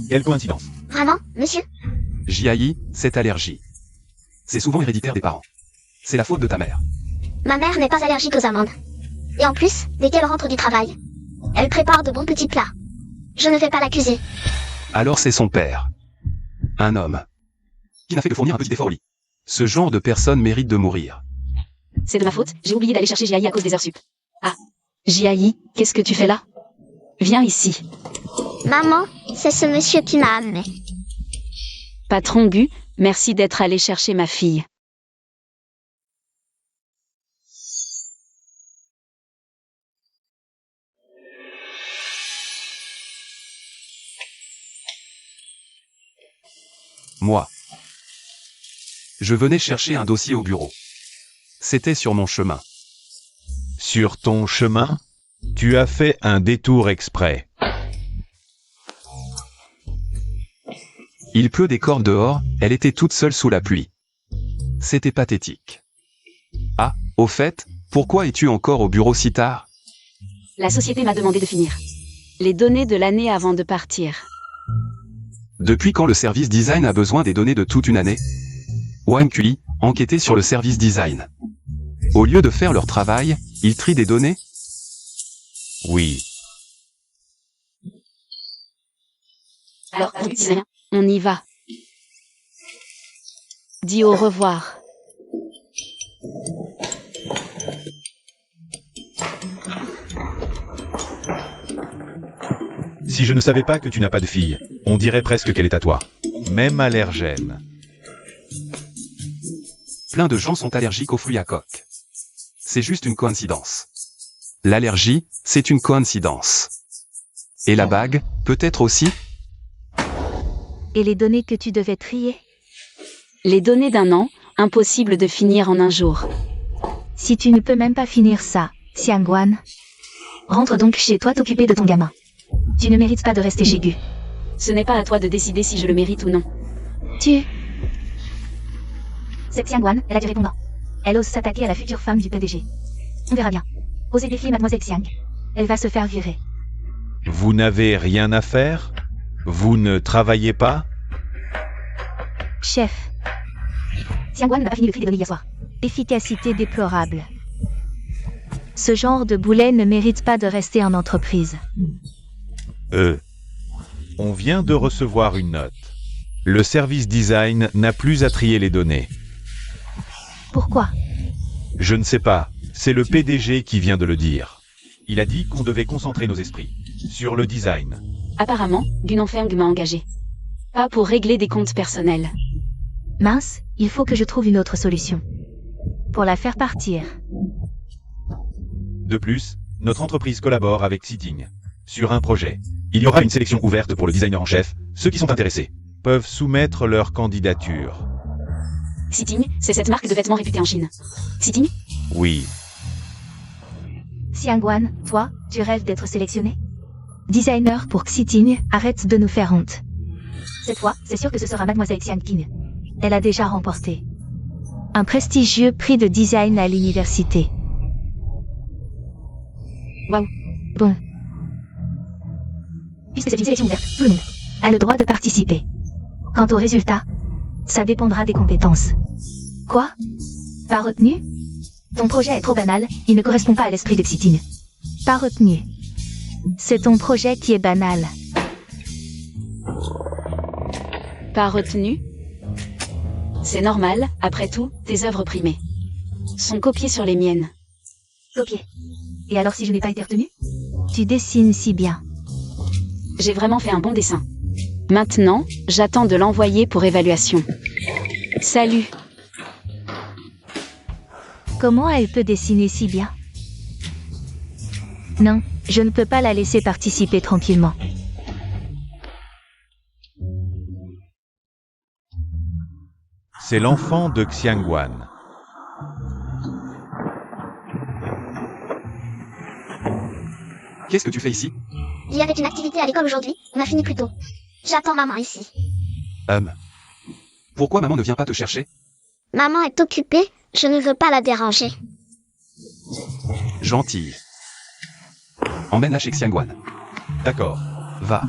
Quelle coïncidence. Vraiment, monsieur? Jiayi, cette allergie. C'est souvent héréditaire des parents. C'est la faute de ta mère. Ma mère n'est pas allergique aux amandes. Et en plus, dès qu'elle rentre du travail, elle prépare de bons petits plats. Je ne vais pas l'accuser. Alors c'est son père. Un homme. Qui n'a fait que fournir un petit effort au lit. Ce genre de personne mérite de mourir. C'est de ma faute, j'ai oublié d'aller chercher Jiayi à cause des heures sup. Ah. Jiayi, qu'est-ce que tu fais là? Viens ici. Maman, c'est ce monsieur qui m'a amené. Patron Gu, merci d'être allé chercher ma fille. Moi. Je venais chercher un dossier au bureau. C'était sur mon chemin. Sur ton chemin, tu as fait un détour exprès. Il pleut des cordes dehors, elle était toute seule sous la pluie. C'était pathétique. Ah, au fait, pourquoi es-tu encore au bureau si tard? La société m'a demandé de finir les données de l'année avant de partir. Depuis quand le service design a besoin des données de toute une année? Wang Kui, enquêtez sur le service design. Au lieu de faire leur travail, ils trient des données? Oui. Alors, on y va. Dis au revoir. Si je ne savais pas que tu n'as pas de fille, on dirait presque qu'elle est à toi. Même allergène. Plein de gens sont allergiques aux fruits à coque. C'est juste une coïncidence. L'allergie, c'est une coïncidence. Et la bague, peut-être aussi? Et les données que tu devais trier? Les données d'un an, impossible de finir en un jour. Si tu ne peux même pas finir ça, Xiangwan. Rentre donc chez toi t'occuper de ton gamin. Tu ne mérites pas de rester chez Gu. Ce n'est pas à toi de décider si je le mérite ou non. C'est Xiangwan, elle a du répondant. Elle ose s'attaquer à la future femme du PDG. On verra bien. Osez défier Mademoiselle Xiang. Elle va se faire virer. Vous n'avez rien à faire? Vous ne travaillez pas? Chef, Xiangguan n'a pas fini le cri des données hier soir. efficacité déplorable. Ce genre de boulet ne mérite pas de rester en entreprise. On vient de recevoir une note. Le service design n'a plus à trier les données. Pourquoi? Je ne sais pas, c'est le PDG qui vient de le dire. Il a dit qu'on devait concentrer nos esprits sur le design. Apparemment, Gunanfeng m'a engagé. Pas pour régler des comptes personnels. Mince, il faut que je trouve une autre solution. Pour la faire partir. De plus, notre entreprise collabore avec Sitting sur un projet. Il y aura une sélection ouverte pour le designer en chef. Ceux qui sont intéressés peuvent soumettre leur candidature. Sitting, c'est cette marque de vêtements réputée en Chine. Sitting? Oui, Xiangguan, toi, tu rêves d'être sélectionné? Designer pour Xiting, arrête de nous faire honte. Cette fois, c'est sûr que ce sera Mademoiselle Xiang Qing. Elle a déjà remporté un prestigieux prix de design à l'université. Waouh. Bon, Puisque c'est une sélection ouverte, tout le monde a le droit de participer. Quant au résultat, ça dépendra des compétences. quoi? Pas retenu? Ton projet est trop banal, il ne correspond pas à l'esprit de Xiting. Pas retenu. C'est ton projet qui est banal. Pas retenu? C'est normal, après tout, tes œuvres primées sont copiées sur les miennes. Copié. Et alors si je n'ai pas été retenu? Tu dessines si bien. J'ai vraiment fait un bon dessin. Maintenant, j'attends de l'envoyer pour évaluation. Salut. Comment elle peut dessiner si bien? Non, je ne peux pas la laisser participer tranquillement. c'est l'enfant de Xiangguan. Qu'est-ce que tu fais ici? Il y avait une activité à l'école aujourd'hui, on a fini plus tôt. J'attends maman ici. Pourquoi maman ne vient pas te chercher? Maman est occupée, je ne veux pas la déranger. Gentille. Emmène-la chez Xiangguan. D'accord. Va.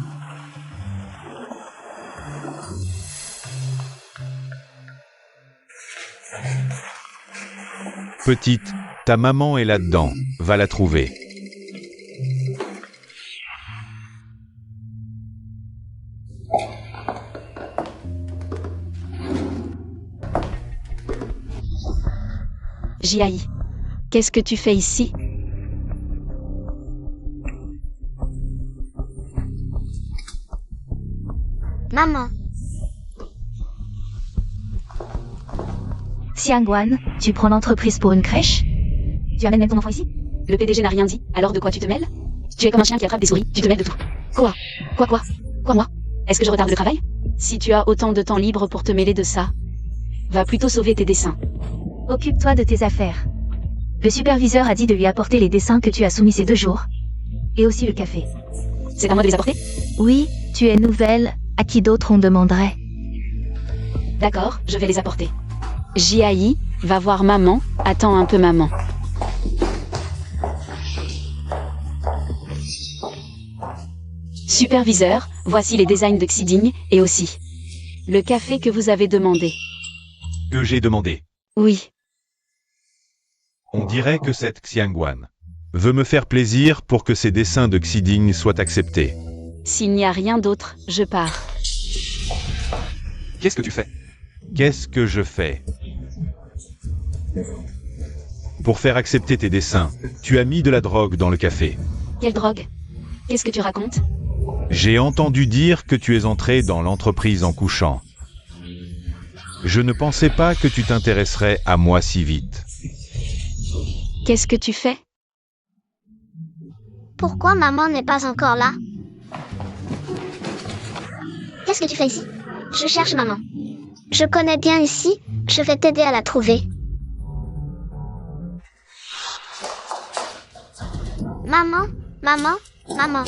Petite, ta maman est là-dedans, va la trouver. Jiayi, qu'est-ce que tu fais ici? Maman, Xiangguan, tu prends l'entreprise pour une crèche? Tu amènes même ton enfant ici? Le PDG n'a rien dit, alors de quoi tu te mêles? Tu es comme un chien qui attrape des souris, tu te mêles de tout. Quoi? Quoi moi? Est-ce que je retarde le travail? Si tu as autant de temps libre pour te mêler de ça, va plutôt sauver tes dessins. Occupe-toi de tes affaires. Le superviseur a dit de lui apporter les dessins que tu as soumis ces 2 jours. Et aussi le café. C'est à moi de les apporter? Oui, tu es nouvelle, à qui d'autre on demanderait? D'accord, je vais les apporter. Jiayi, va voir maman, attends un peu maman. Superviseur, voici les designs de Xiding, et aussi le café que vous avez demandé. Que j'ai demandé. Oui, On dirait que cette Xiangguan veut me faire plaisir pour que ces dessins de Xiding soient acceptés. s'il n'y a rien d'autre, je pars. Qu'est-ce que tu fais? Qu'est-ce que je fais? Pour faire accepter tes dessins, tu as mis de la drogue dans le café. Quelle drogue? Qu'est-ce que tu racontes? J'ai entendu dire que tu es entré dans l'entreprise en couchant. Je ne pensais pas que tu t'intéresserais à moi si vite. Qu'est-ce que tu fais? pourquoi maman n'est pas encore là? Qu'est-ce que tu fais ici? Je cherche maman. Je connais bien ici, je vais t'aider à la trouver. Maman, maman, maman.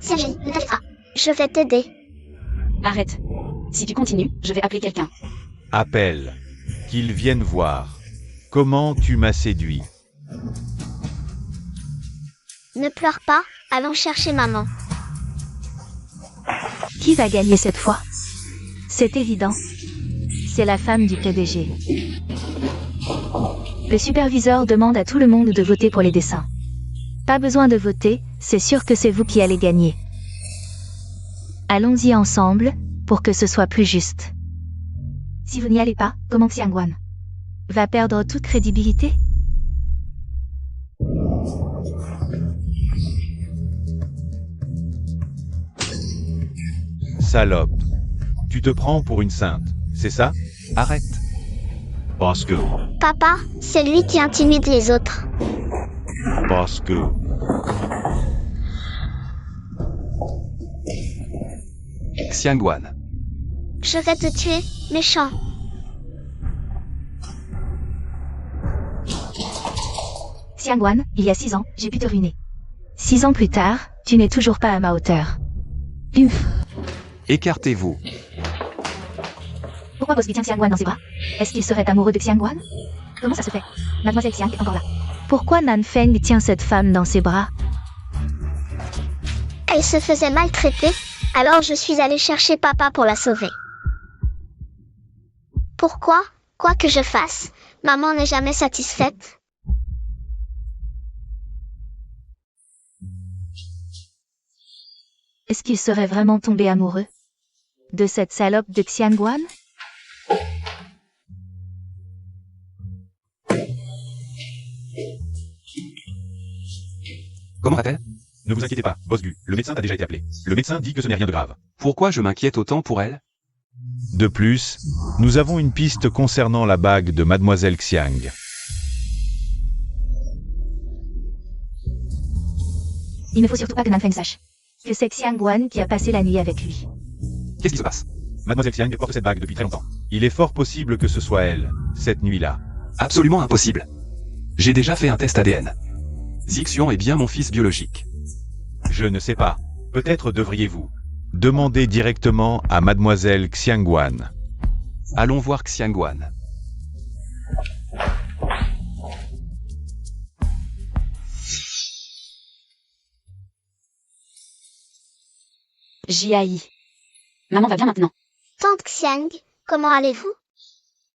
Sergi, ne t'inquiète pas. Je vais t'aider. Arrête. Si tu continues, je vais appeler quelqu'un. Appelle. Qu'ils viennent voir. Comment tu m'as séduit. Ne pleure pas, allons chercher maman. Qui va gagner cette fois? C'est évident. C'est la femme du PDG. Le superviseur demande à tout le monde de voter pour les dessins. Pas besoin de voter, c'est sûr que c'est vous qui allez gagner. Allons-y ensemble, pour que ce soit plus juste. Si vous n'y allez pas, comment Xiangwan Va perdre toute crédibilité? Salope. Tu te prends pour une sainte, c'est ça? Arrête. Parce que... Papa, c'est lui qui intimide les autres. Parce que... Xiangwan. Je vais te tuer, méchant. Xiangwan, il y a 6 ans, j'ai pu te ruiner. 6 ans plus tard, tu n'es toujours pas à ma hauteur. Uf. Écartez-vous. Pourquoi Bosby tient Xiangwan dans ses bras? Est-ce qu'il serait amoureux de Xiangwan? Comment ça se fait? Mademoiselle Xiang est encore là. Pourquoi Nanfeng tient cette femme dans ses bras? Elle se faisait maltraiter, alors je suis allée chercher papa pour la sauver. Pourquoi, quoi que je fasse, maman n'est jamais satisfaite. Est-ce qu'il serait vraiment tombé amoureux de cette salope de Xiangwan? Comment va-t-elle? Ne vous inquiétez pas, Bosgu, le médecin a déjà été appelé. Le médecin dit que ce n'est rien de grave. Pourquoi je m'inquiète autant pour elle? De plus, nous avons une piste concernant la bague de Mademoiselle Xiang. Il ne faut surtout pas que Nanfeng sache. Que c'est Xiangwan qui a passé la nuit avec lui. Qu'est-ce qui se passe? Mademoiselle Xiang porte cette bague depuis très longtemps. Il est fort possible que ce soit elle, cette nuit-là. Absolument impossible. J'ai déjà fait un test ADN. Zixian est bien mon fils biologique. Je ne sais pas. Peut-être devriez-vous demander directement à Mademoiselle Xiangwan. Allons voir Xiangwan. J'y haïs. Maman va bien maintenant. Tante Xiang, comment allez-vous?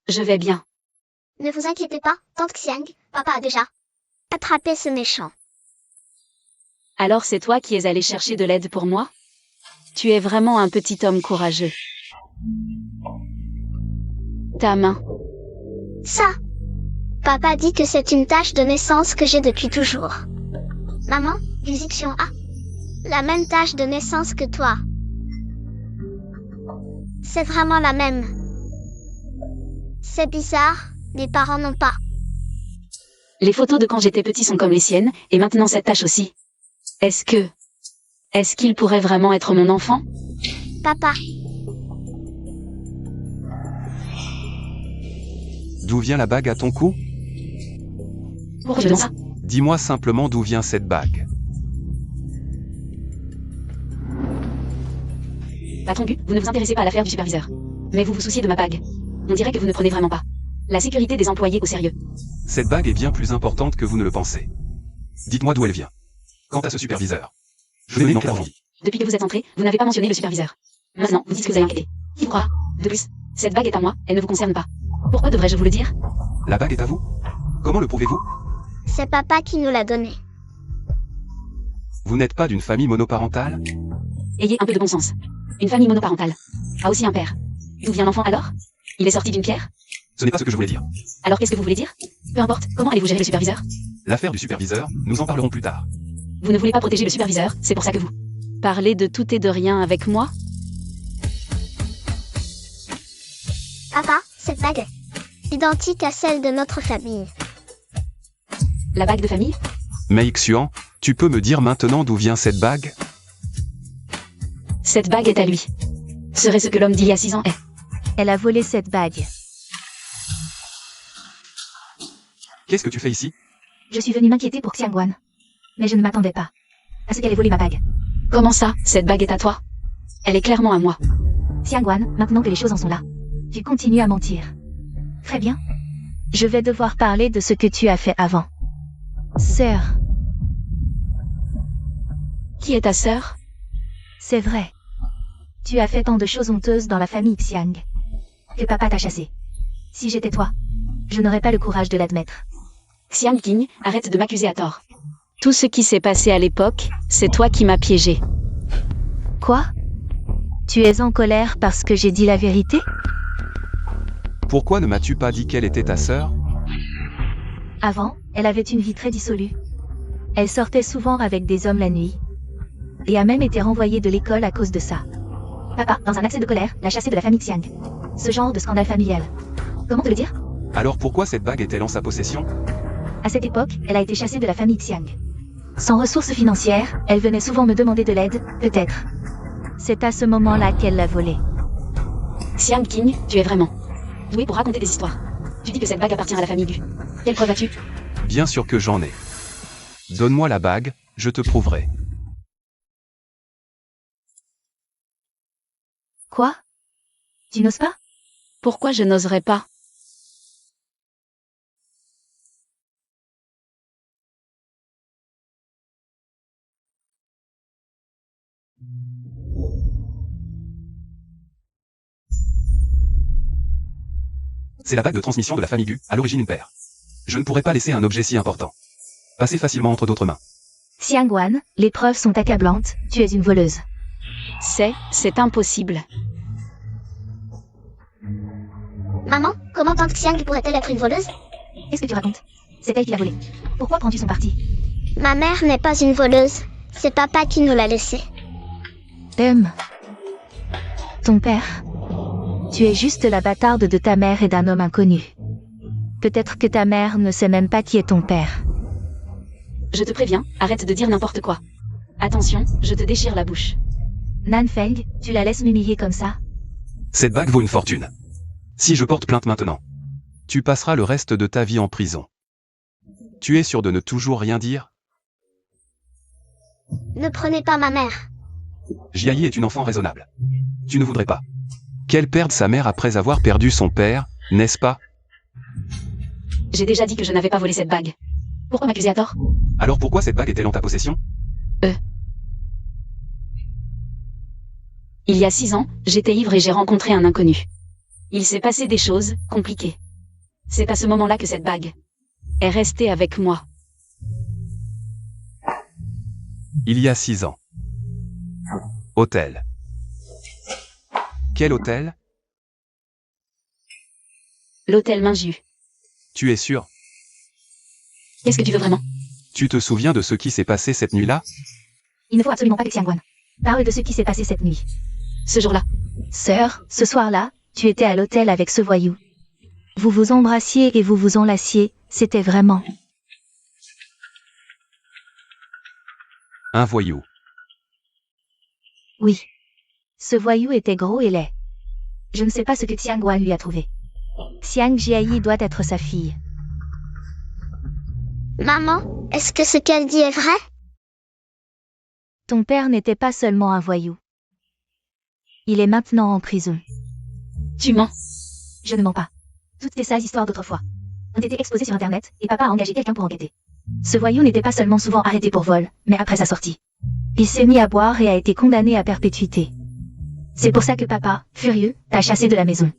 Je vais bien. Ne vous inquiétez pas, Tante Xiang, papa a déjà attrapé ce méchant. Alors c'est toi qui es allé chercher de l'aide pour moi? Tu es vraiment un petit homme courageux. Ta main. Ça. Papa dit que c'est une tache de naissance que j'ai depuis toujours. Maman, Zixian a la même tache de naissance que toi. C'est vraiment la même. C'est bizarre, mes parents n'ont pas. Les photos de quand j'étais petit sont comme les siennes, et maintenant cette tache aussi. Est-ce qu'il pourrait vraiment être mon enfant? Papa, D'où vient la bague à ton cou? Pourquoi je me demande ça? Dis-moi simplement d'où vient cette bague. Patron Gu, vous ne vous intéressez pas à l'affaire du superviseur. Mais vous vous souciez de ma bague. On dirait que vous ne prenez vraiment pas la sécurité des employés au sérieux. Cette bague est bien plus importante que vous ne le pensez. Dites-moi d'où elle vient. Quant à ce superviseur, je n'ai pas envie. Depuis que vous êtes entré, vous n'avez pas mentionné le superviseur. Maintenant, vous dites que vous avez enquêté. Qui croit? De plus, cette bague est à moi, elle ne vous concerne pas. Pourquoi devrais-je vous le dire? La bague est à vous? Comment le prouvez-vous? c'est papa qui nous l'a donné. Vous n'êtes pas d'une famille monoparentale? Ayez un peu de bon sens. Une famille monoparentale a aussi un père. D'où vient l'enfant alors? Il est sorti d'une pierre? Ce n'est pas ce que je voulais dire. Alors qu'est-ce que vous voulez dire? Peu importe, comment allez-vous gérer le superviseur? L'affaire du superviseur, nous en parlerons plus tard. Vous ne voulez pas protéger le superviseur, c'est pour ça que vous parlez de tout et de rien avec moi? Papa, cette bague est identique à celle de notre famille. La bague de famille? Mei Xuan, tu peux me dire maintenant d'où vient cette bague? Cette bague est à lui. Serait ce que l'homme d'il y a 6 ans est. Elle a volé cette bague. Qu'est-ce que tu fais ici? Je suis venue m'inquiéter pour Xiangwan. Mais je ne m'attendais pas à ce qu'elle ait volé ma bague. Comment ça, cette bague est à toi? Elle est clairement à moi. Xiangwan, maintenant que les choses en sont là, tu continues à mentir. Très bien. Je vais devoir parler de ce que tu as fait avant. Sœur. Qui est ta sœur? C'est vrai. Tu as fait tant de choses honteuses dans la famille Xiang. Que papa t'a chassé. Si j'étais toi, je n'aurais pas le courage de l'admettre. Xiang Qing, arrête de m'accuser à tort. Tout ce qui s'est passé à l'époque, c'est toi qui m'as piégé. Quoi? Tu es en colère parce que j'ai dit la vérité? Pourquoi ne m'as-tu pas dit quelle était ta sœur? Avant, elle avait une vie très dissolue. Elle sortait souvent avec des hommes la nuit. Et a même été renvoyée de l'école à cause de ça. Papa, dans un accès de colère, l'a chassée de la famille Xiang. Ce genre de scandale familial. Comment te le dire? Alors pourquoi cette bague est-elle en sa possession? À cette époque, elle a été chassée de la famille Xiang. Sans ressources financières, elle venait souvent me demander de l'aide, peut-être. C'est à ce moment-là qu'elle l'a volée. Xiang Qing, tu es vraiment doué pour raconter des histoires. Tu dis que cette bague appartient à la famille Gu. Quelle preuve as-tu? Bien sûr que j'en ai. Donne-moi la bague, je te prouverai. Quoi? Tu n'oses pas? Pourquoi je n'oserais pas? C'est la bague de transmission de la famille Gu, à l'origine une paire. Je ne pourrais pas laisser un objet si important passer facilement entre d'autres mains. Xiangwan, les preuves sont accablantes, tu es une voleuse. C'est impossible. Maman, comment tante Xiang pourrait-elle être une voleuse? Qu'est-ce que tu racontes? C'est elle qui l'a volée. Pourquoi prends-tu son parti? Ma mère n'est pas une voleuse. C'est papa qui nous l'a laissée. Ton père? Tu es juste la bâtarde de ta mère et d'un homme inconnu. Peut-être que ta mère ne sait même pas qui est ton père. Je te préviens, arrête de dire n'importe quoi. Attention, je te déchire la bouche. Nanfeng, tu la laisses m'humilier comme ça? Cette bague vaut une fortune. Si je porte plainte maintenant, tu passeras le reste de ta vie en prison. Tu es sûr de ne toujours rien dire? Ne prenez pas ma mère. Jiayi est une enfant raisonnable. Tu ne voudrais pas qu'elle perde sa mère après avoir perdu son père, n'est-ce pas? J'ai déjà dit que je n'avais pas volé cette bague. Pourquoi m'accuser à tort? Alors pourquoi cette bague est-elle en ta possession? Il y a 6 ans, j'étais ivre et j'ai rencontré un inconnu. Il s'est passé des choses compliquées. C'est à ce moment-là que cette bague est restée avec moi. Il y a 6 ans. Hôtel. Quel hôtel? L'hôtel Minju. Tu es sûr? Qu'est-ce que tu veux vraiment? Tu te souviens de ce qui s'est passé cette nuit-là? Il ne faut absolument pas que Xiangwan parle de ce qui s'est passé cette nuit. Ce jour-là. Sœur, ce soir-là, tu étais à l'hôtel avec ce voyou. Vous vous embrassiez et vous vous enlaciez, c'était vraiment... Un voyou. Oui. Ce voyou était gros et laid. Je ne sais pas ce que Xiangwan lui a trouvé. Xiang Jiayi doit être sa fille. Maman, est-ce que ce qu'elle dit est vrai? Ton père n'était pas seulement un voyou. Il est maintenant en prison. Tu mens. Je ne mens pas. Toutes ces sales histoires d'autrefois ont été exposées sur Internet et papa a engagé quelqu'un pour enquêter. Ce voyou n'était pas seulement souvent arrêté pour vol, mais après sa sortie, il s'est mis à boire et a été condamné à perpétuité. C'est pour ça que papa, furieux, t'a chassé de la maison.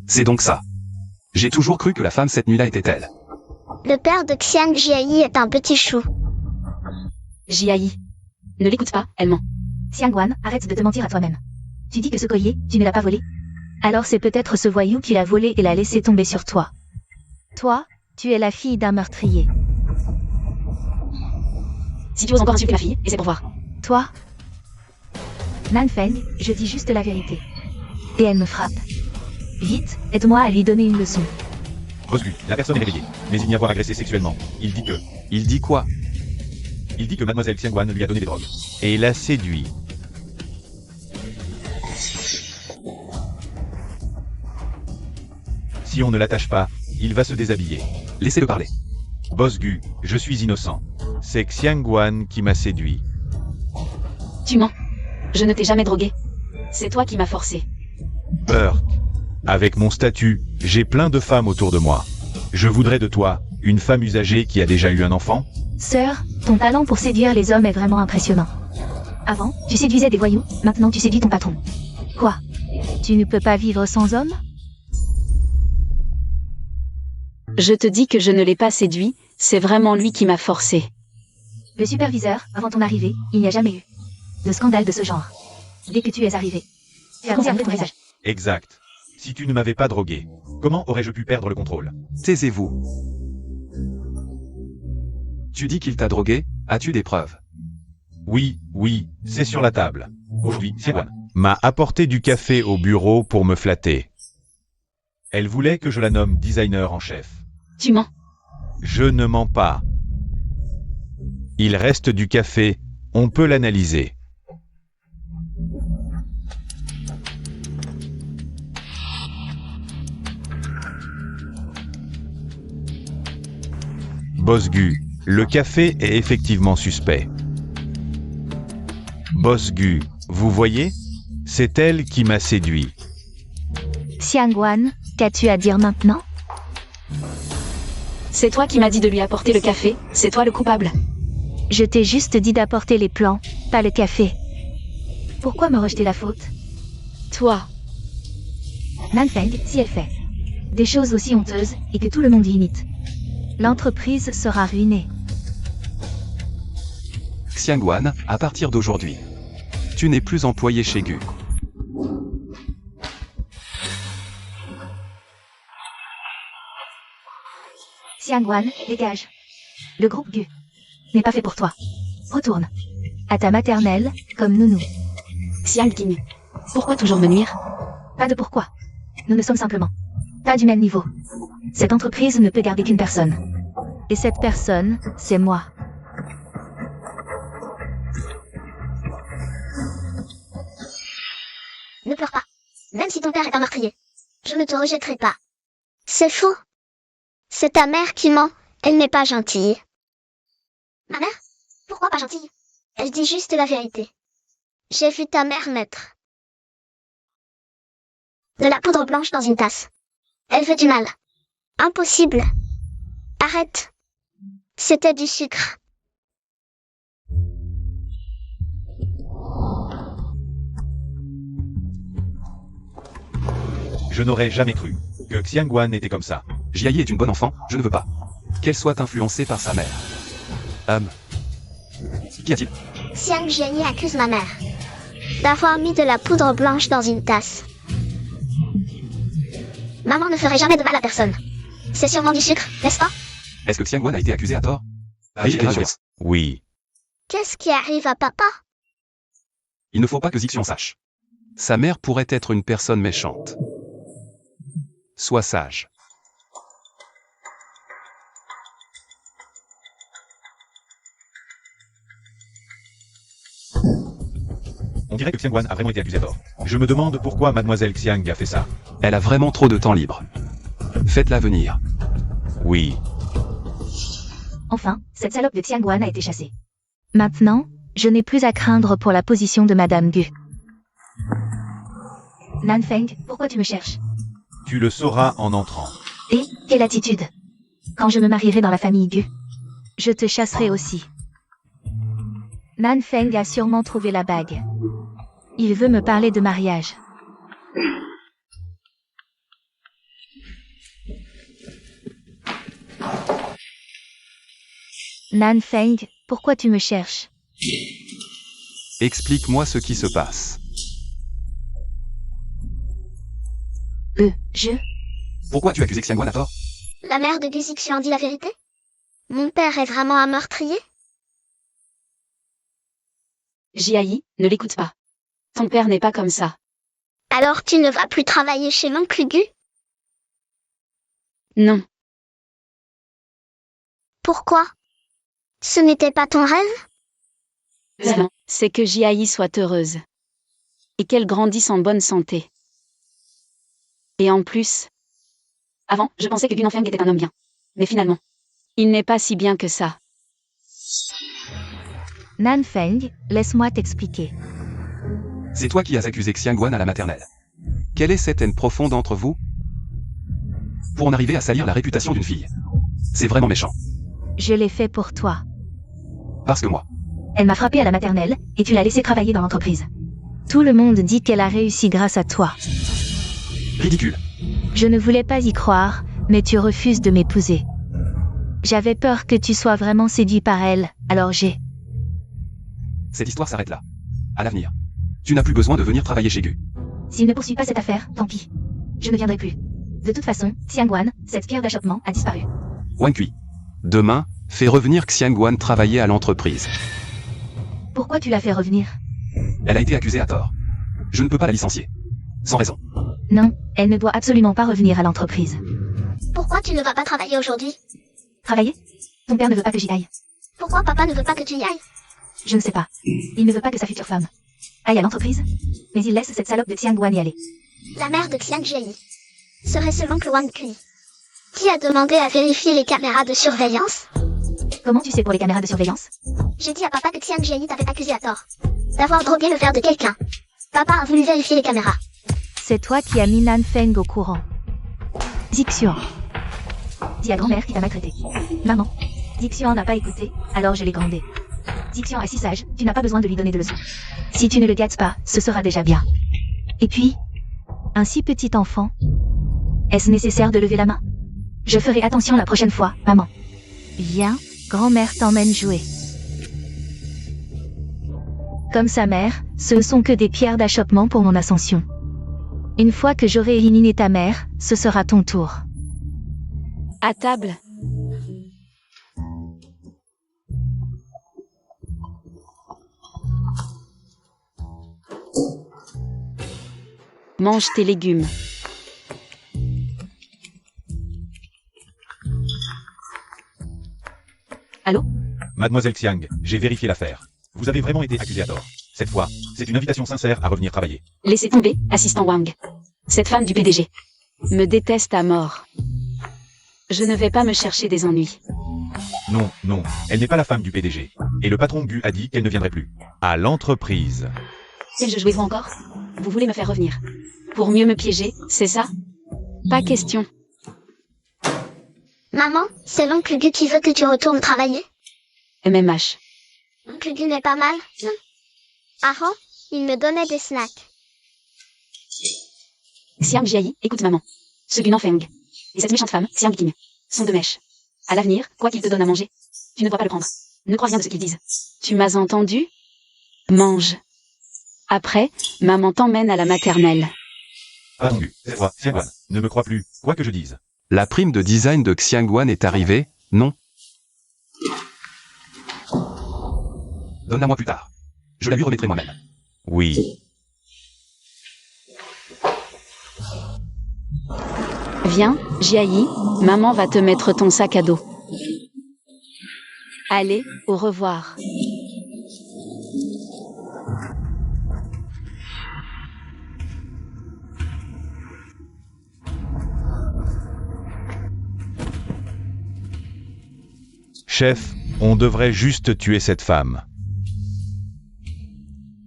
C'est donc ça. J'ai toujours cru que la femme cette nuit-là était elle. Le père de Xiang Jiayi est un petit chou. Jiayi. Ne l'écoute pas, elle ment. Xiangwan, arrête de te mentir à toi-même. Tu dis que ce collier, tu ne l'as pas volé? Alors c'est peut-être ce voyou qui l'a volé et l'a laissé tomber sur toi. Toi, tu es la fille d'un meurtrier. Si tu oses encore insulter ma fille, et c'est pour voir. Toi? Nanfeng, je dis juste la vérité. Et elle me frappe. Vite, aide-moi à lui donner une leçon. Bosgu, la personne est réveillée, mais il n'y a voir agressé sexuellement. Il dit que... Il dit quoi? Il dit que mademoiselle Xiangwan lui a donné des drogues. Et l'a séduit. Si on ne l'attache pas, il va se déshabiller. Laissez-le parler. Bosgu, je suis innocent. C'est Xiangwan qui m'a séduit. Tu mens. Je ne t'ai jamais drogué. C'est toi qui m'as forcé. Burke. Avec mon statut, j'ai plein de femmes autour de moi. Je voudrais de toi, une femme usagée qui a déjà eu un enfant? Sœur, ton talent pour séduire les hommes est vraiment impressionnant. Avant, tu séduisais des voyous, maintenant tu séduis ton patron. Quoi? Tu ne peux pas vivre sans homme? Je te dis que je ne l'ai pas séduit, c'est vraiment lui qui m'a forcé. Le superviseur, avant ton arrivée, il n'y a jamais eu de scandale de ce genre. Dès que tu es arrivé, tu as conservé ton visage. Exact. Si tu ne m'avais pas drogué, comment aurais-je pu perdre le contrôle? Taisez-vous. Tu dis qu'il t'a drogué, as-tu des preuves? Oui, c'est sur la table. Aujourd'hui, Xiangwan m'a apporté du café au bureau pour me flatter. Elle voulait que je la nomme designer en chef. Tu mens. Je ne mens pas. Il reste du café, on peut l'analyser. Boss Gu, le café est effectivement suspect. Boss Gu, vous voyez? C'est elle qui m'a séduit. Xiangwan, qu'as-tu à dire maintenant? C'est toi qui m'as dit de lui apporter le café, c'est toi le coupable. Je t'ai juste dit d'apporter les plans, pas le café. Pourquoi me rejeter la faute? Toi. Nanfeng, si elle fait des choses aussi honteuses et que tout le monde l'imite, L'entreprise sera ruinée. Xiangwan, à partir d'aujourd'hui, tu n'es plus employé chez Gu. Xiangwan, dégage. Le groupe Gu n'est pas fait pour toi. Retourne à ta maternelle, comme Nounou. Xiang King. Pourquoi toujours me nuire? Pas de pourquoi. Nous ne sommes simplement pas du même niveau. Cette entreprise ne peut garder qu'une personne. Et cette personne, c'est moi. Ne pleure pas. Même si ton père est un meurtrier. Je ne te rejetterai pas. C'est faux. C'est ta mère qui ment. Elle n'est pas gentille. Ma mère? Pourquoi pas gentille? Elle dit juste la vérité. J'ai vu ta mère mettre de la poudre blanche dans une tasse. Elle veut du mal. Impossible. Arrête. C'était du sucre. Je n'aurais jamais cru que Xiangwan était comme ça. Jiayi est une bonne enfant, je ne veux pas qu'elle soit influencée par sa mère. Qu'y a-t-il? Xiang Jianyi accuse ma mère d'avoir mis de la poudre blanche dans une tasse. Maman ne ferait jamais de mal à personne. C'est sûrement du sucre, n'est-ce pas? Est-ce que Xiangwan a été accusé à tort? Oui. Qu'est-ce qui arrive à papa? Il ne faut pas que Zixion sache. Sa mère pourrait être une personne méchante. Sois sage. On dirait que Xiangwan a vraiment été accusé à tort. Je me demande pourquoi mademoiselle Xiang a fait ça. Elle a vraiment trop de temps libre. Faites-la venir. Oui. Enfin, cette salope de Xiangwan a été chassée. Maintenant, je n'ai plus à craindre pour la position de Madame Gu. Nanfeng, pourquoi tu me cherches? Tu le sauras en entrant. Et, quelle attitude? Quand je me marierai dans la famille Gu. Je te chasserai aussi. Nanfeng a sûrement trouvé la bague. Il veut me parler de mariage. Nanfeng, pourquoi tu me cherches? Explique-moi ce qui se passe. Je... Pourquoi tu accuses Xiangwan à tort? La mère de Gu Zixian dit la vérité? Mon père est vraiment un meurtrier? Jiayi, ne l'écoute pas. Ton père n'est pas comme ça. Alors tu ne vas plus travailler chez l'oncle Gu? Non. Pourquoi? Ce n'était pas ton rêve? Non, c'est que Jiayi soit heureuse. Et qu'elle grandisse en bonne santé. Et en plus... Avant, je pensais que Gu Nanfeng était un homme bien. Mais finalement, il n'est pas si bien que ça. Nanfeng, laisse-moi t'expliquer. C'est toi qui as accusé Xiangwan à la maternelle. Quelle est cette haine profonde entre vous? Pour en arriver à salir la réputation d'une fille. C'est vraiment méchant. Je l'ai fait pour toi. Parce que moi, Elle m'a frappé à la maternelle, et tu l'as laissée travailler dans l'entreprise. Tout le monde dit qu'elle a réussi grâce à toi. Ridicule. Je ne voulais pas y croire, mais tu refuses de m'épouser. J'avais peur que tu sois vraiment séduit par elle, alors j'ai... Cette histoire s'arrête là. À l'avenir. Tu n'as plus besoin de venir travailler chez Gu. S'il ne poursuit pas cette affaire, tant pis. Je ne viendrai plus. De toute façon, Xiangwan, cette pierre d'achoppement, a disparu. Wang Kui. Demain, fais revenir Xiangwan travailler à l'entreprise. Pourquoi tu l'as fait revenir? Elle a été accusée à tort. Je ne peux pas la licencier. Sans raison. Non, elle ne doit absolument pas revenir à l'entreprise. Pourquoi tu ne vas pas travailler aujourd'hui? Travailler? Ton père ne veut pas que j'y aille. Pourquoi papa ne veut pas que tu y ailles? Je ne sais pas. Il ne veut pas que sa future femme aille à l'entreprise, mais il laisse cette salope de Xiangwan y aller. La mère de Xiang Jie serait-ce l'oncle Wang Kui, qui a demandé à vérifier les caméras de surveillance? Comment tu sais pour les caméras de surveillance? J'ai dit à papa que Xiang Jie t'avait accusé à tort d'avoir drogué le verre de quelqu'un. Papa a voulu vérifier les caméras. C'est toi qui as mis Nan Feng au courant. Zixuan. Dis à grand-mère qui t'a maltraité. Maman. Zixuan n'a pas écouté, alors je l'ai grondé. Zixuan est si sage, tu n'as pas besoin de lui donner de leçons. Si tu ne le gâtes pas, ce sera déjà bien. Et puis, Un si petit enfant. est-ce nécessaire de lever la main? Je ferai attention la prochaine fois, maman. Viens, grand-mère t'emmène jouer. Comme sa mère, ce ne sont que des pierres d'achoppement pour mon ascension. Une fois que j'aurai éliminé ta mère, ce sera ton tour. À table. Mange tes légumes. Allô? Mademoiselle Xiang, j'ai vérifié l'affaire. Vous avez vraiment été accusée à tort. Cette fois, c'est une invitation sincère à revenir travailler. Laissez tomber, assistant Wang. Cette femme du PDG me déteste à mort. Je ne vais pas me chercher des ennuis. Non, non, elle n'est pas la femme du PDG. Et le patron Gu a dit qu'elle ne viendrait plus. À l'entreprise. Quel jeu jouez-vous encore? Vous voulez me faire revenir pour mieux me piéger, c'est ça? Pas question. Maman, c'est l'oncle Gu qui veut que tu retournes travailler? MMH. Oncle Gu n'est pas mal, non? Avant, il me donnait des snacks. Xiang Jie, écoute maman. Ce Gu Nanfeng et cette méchante femme, Xiang King, sont deux mèches. À l'avenir, quoi qu'ils te donnent à manger, tu ne dois pas le prendre. Ne crois rien de ce qu'ils disent. Tu m'as entendu? Mange. Après, maman t'emmène à la maternelle. Patron Gu, cette fois, Xiangwan, ne me crois plus, quoi que je dise. La prime de design de Xiangwan est arrivée, non? Donne-la-moi plus tard. Je la lui remettrai moi-même. Oui. Viens, Jiayi, maman va te mettre ton sac à dos. Allez, au revoir. Chef, on devrait juste tuer cette femme.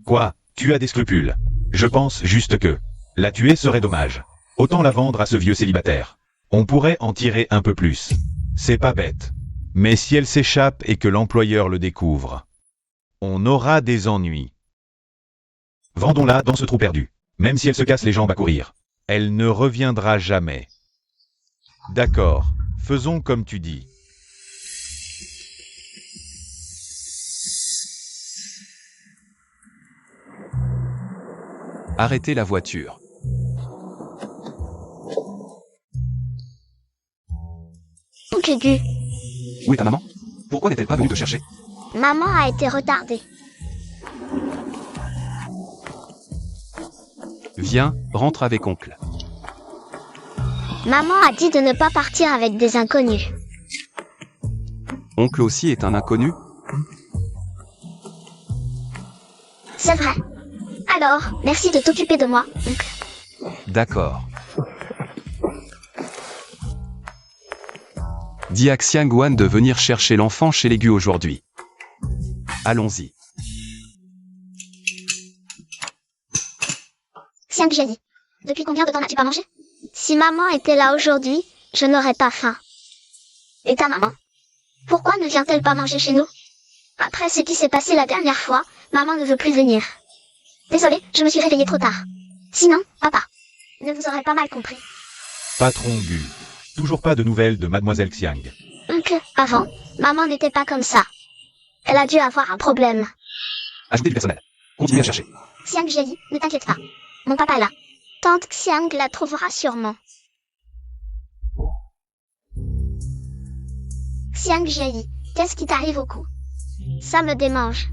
Quoi? Tu as des scrupules? Je pense juste que la tuer serait dommage. Autant la vendre à ce vieux célibataire. On pourrait en tirer un peu plus. C'est pas bête. Mais si elle s'échappe et que l'employeur le découvre, on aura des ennuis. Vendons-la dans ce trou perdu. Même si elle se casse les jambes à courir. Elle ne reviendra jamais. D'accord, faisons comme tu dis. Arrêtez la voiture. Oncle Gu, Où est ta maman? Pourquoi n'est-elle pas venue te chercher? maman a été retardée. Viens, rentre avec oncle. Maman a dit de ne pas partir avec des inconnus. Oncle aussi est un inconnu? C'est vrai. Alors, merci de t'occuper de moi, oncle. D'accord. Dis à Xiangwan de venir chercher l'enfant chez les Gu aujourd'hui. Allons-y. Xiang Jie, depuis combien de temps n'as-tu pas mangé? Si maman était là aujourd'hui, je n'aurais pas faim. Et ta maman? Pourquoi ne vient-elle pas manger chez nous? Après ce qui s'est passé la dernière fois, maman ne veut plus venir. Désolée, je me suis réveillée trop tard. Sinon, papa ne vous aurait pas mal compris. Patron Gu. Toujours pas de nouvelles de Mademoiselle Xiang. Avant, maman n'était pas comme ça. Elle a dû avoir un problème. Ajoutez du personnel. Continuez à chercher. Xiang Jie, ne t'inquiète pas. Mon papa est là. Tante Xiang la trouvera sûrement. Xiang Jie, qu'est-ce qui t'arrive au cou? Ça me démange.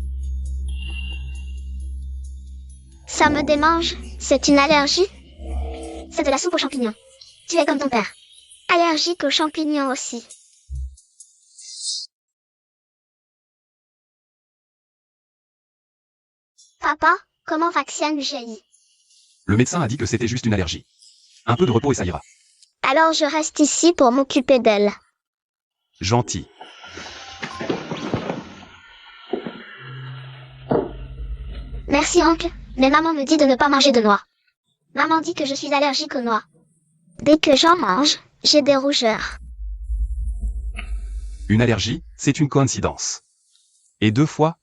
Ça me démange, c'est une allergie? C'est de la soupe aux champignons. Tu es comme ton père. Allergique aux champignons aussi. Papa, comment va Xiang Jie? Le médecin a dit que c'était juste une allergie. Un peu de repos et ça ira. Alors je reste ici pour m'occuper d'elle. Gentil. Merci oncle, mais maman me dit de ne pas manger de noix. Maman dit que je suis allergique aux noix. Dès que j'en mange, j'ai des rougeurs. Une allergie, c'est une coïncidence. Et 2 fois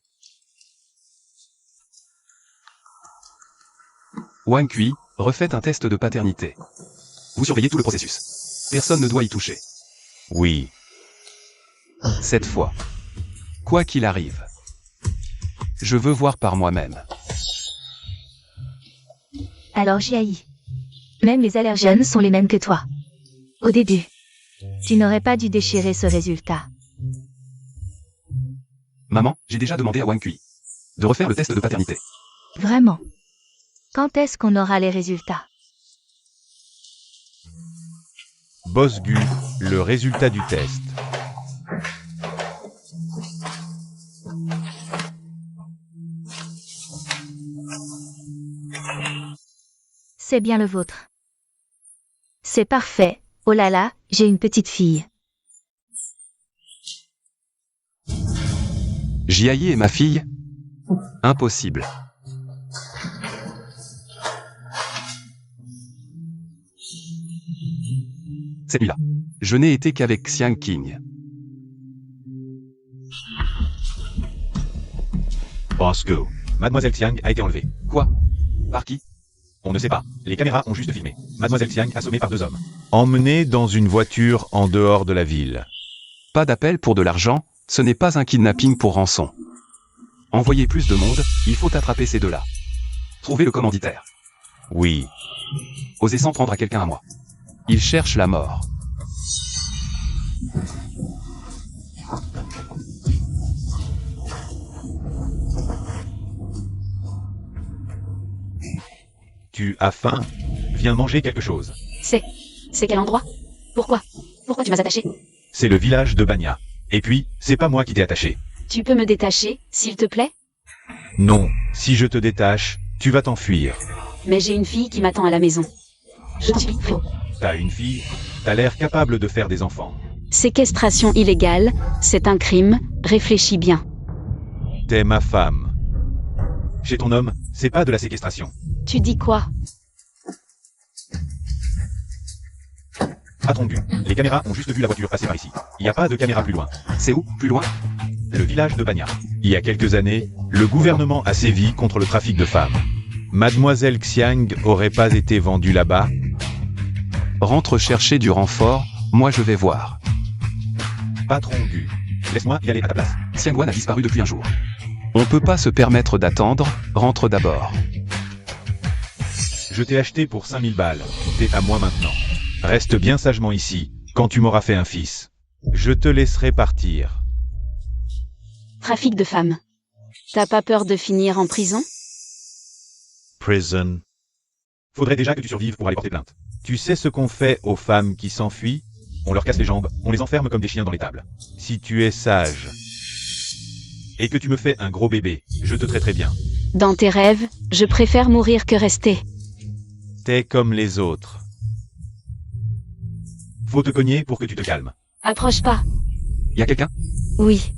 Wang Kui, refaites un test de paternité. Vous surveillez tout le processus. Personne ne doit y toucher. Oui. Cette fois. Quoi qu'il arrive. Je veux voir par moi-même. Alors Jiayi. Même les allergènes sont les mêmes que toi. Au début. Tu n'aurais pas dû déchirer ce résultat. Maman, j'ai déjà demandé à Wang Kui de refaire le test de paternité. Vraiment. Quand est-ce qu'on aura les résultats? Boss Gu, le résultat du test. C'est bien le vôtre. C'est parfait. Oh là là, j'ai une petite fille. Jiayi est ma fille? Impossible. Cette nuit-là, je n'ai été qu'avec Xiang Qing. Boss Gu, Mademoiselle Xiang a été enlevée. Quoi? Par qui? On ne sait pas. Les caméras ont juste filmé. Mademoiselle Xiang assommée par 2 hommes. Emmenée dans une voiture en dehors de la ville. Pas d'appel pour de l'argent, ce n'est pas un kidnapping pour rançon. Envoyez plus de monde, il faut attraper ces deux-là. Trouvez le commanditaire. Oui. Osez s'en prendre à quelqu'un à moi. Il cherche la mort. Tu as faim? Viens manger quelque chose. C'est quel endroit? Pourquoi tu m'as attaché? C'est le village de Banya. Et puis, c'est pas moi qui t'ai attaché. Tu peux me détacher, s'il te plaît? Non, si je te détache, tu vas t'enfuir. Mais j'ai une fille qui m'attend à la maison. Je t'en supplie, Flo. T'as une fille? T'as l'air capable de faire des enfants. Séquestration illégale, c'est un crime, réfléchis bien. T'es ma femme. Chez ton homme, c'est pas de la séquestration. Tu dis quoi? À ton but, les caméras ont juste vu la voiture passer par ici. Il n'y a pas de caméra plus loin. C'est où, plus loin? Le village de Banya. Il y a quelques années, le gouvernement a sévi contre le trafic de femmes. Mademoiselle Xiang aurait pas été vendue là-bas? Rentre chercher du renfort, moi je vais voir. Patron Gu, laisse-moi y aller à ta place. Xiangwan a disparu depuis un jour. On peut pas se permettre d'attendre, rentre d'abord. Je t'ai acheté pour 5000 balles. T'es à moi maintenant. Reste bien sagement ici, quand tu m'auras fait un fils. Je te laisserai partir. Trafic de femmes. T'as pas peur de finir en prison? Prison. Faudrait déjà que tu survives pour aller porter plainte. Tu sais ce qu'on fait aux femmes qui s'enfuient? On leur casse les jambes, on les enferme comme des chiens dans l'étable. Si tu es sage et que tu me fais un gros bébé, je te traiterai bien. Dans tes rêves, je préfère mourir que rester. T'es comme les autres. Faut te cogner pour que tu te calmes. Approche pas. Y a quelqu'un? Oui.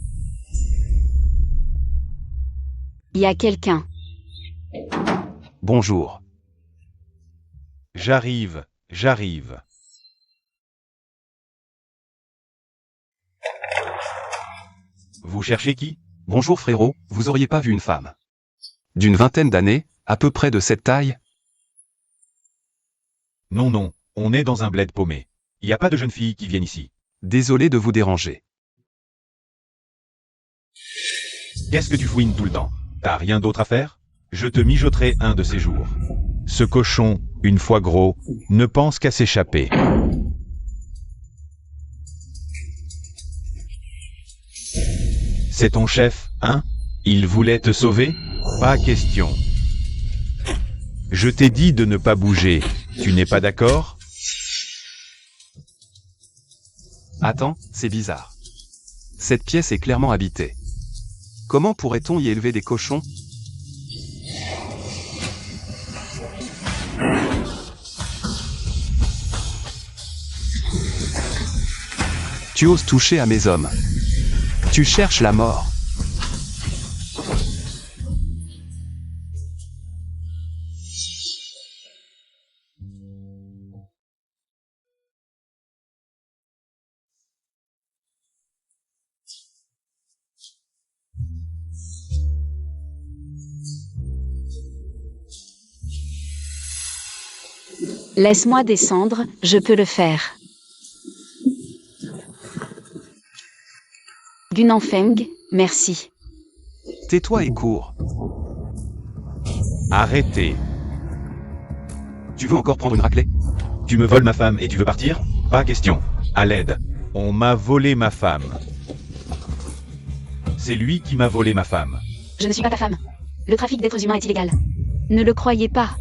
Y a quelqu'un. Bonjour. J'arrive, j'arrive. Vous cherchez qui? Bonjour frérot, vous auriez pas vu une femme d'une vingtaine d'années, à peu près de cette taille? Non, non, on est dans un bled paumé. Y a pas de jeunes filles qui viennent ici. Désolé de vous déranger. Qu'est-ce que tu fouines tout le temps? T'as rien d'autre à faire? Je te mijoterai un de ces jours. Ce cochon, une fois gros, ne pense qu'à s'échapper. C'est ton chef, hein? Il voulait te sauver? Pas question. Je t'ai dit de ne pas bouger. Tu n'es pas d'accord? Attends, c'est bizarre. Cette pièce est clairement habitée. Comment pourrait-on y élever des cochons? Tu oses toucher à mes hommes. Tu cherches la mort. Laisse-moi descendre, je peux le faire. Gunanfeng, merci. Tais-toi et cours. Arrêtez. Tu veux encore prendre une raclée? Tu me voles ma femme et tu veux partir? Pas question. À l'aide. On m'a volé ma femme. C'est lui qui m'a volé ma femme. Je ne suis pas ta femme. Le trafic d'êtres humains est illégal. Ne le croyez pas.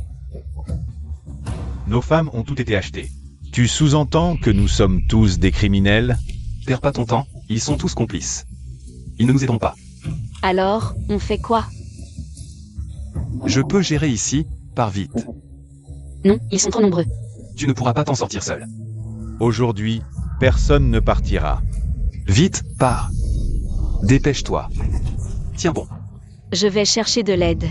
Nos femmes ont toutes été achetées. Tu sous-entends que nous sommes tous des criminels? Perds pas ton temps, ils sont tous complices. Ils ne nous aident pas. Alors, on fait quoi? Je peux gérer ici, pars vite. Non, ils sont trop nombreux. Tu ne pourras pas t'en sortir seul. Aujourd'hui, personne ne partira. Vite, pars. Dépêche-toi. Tiens bon. Je vais chercher de l'aide.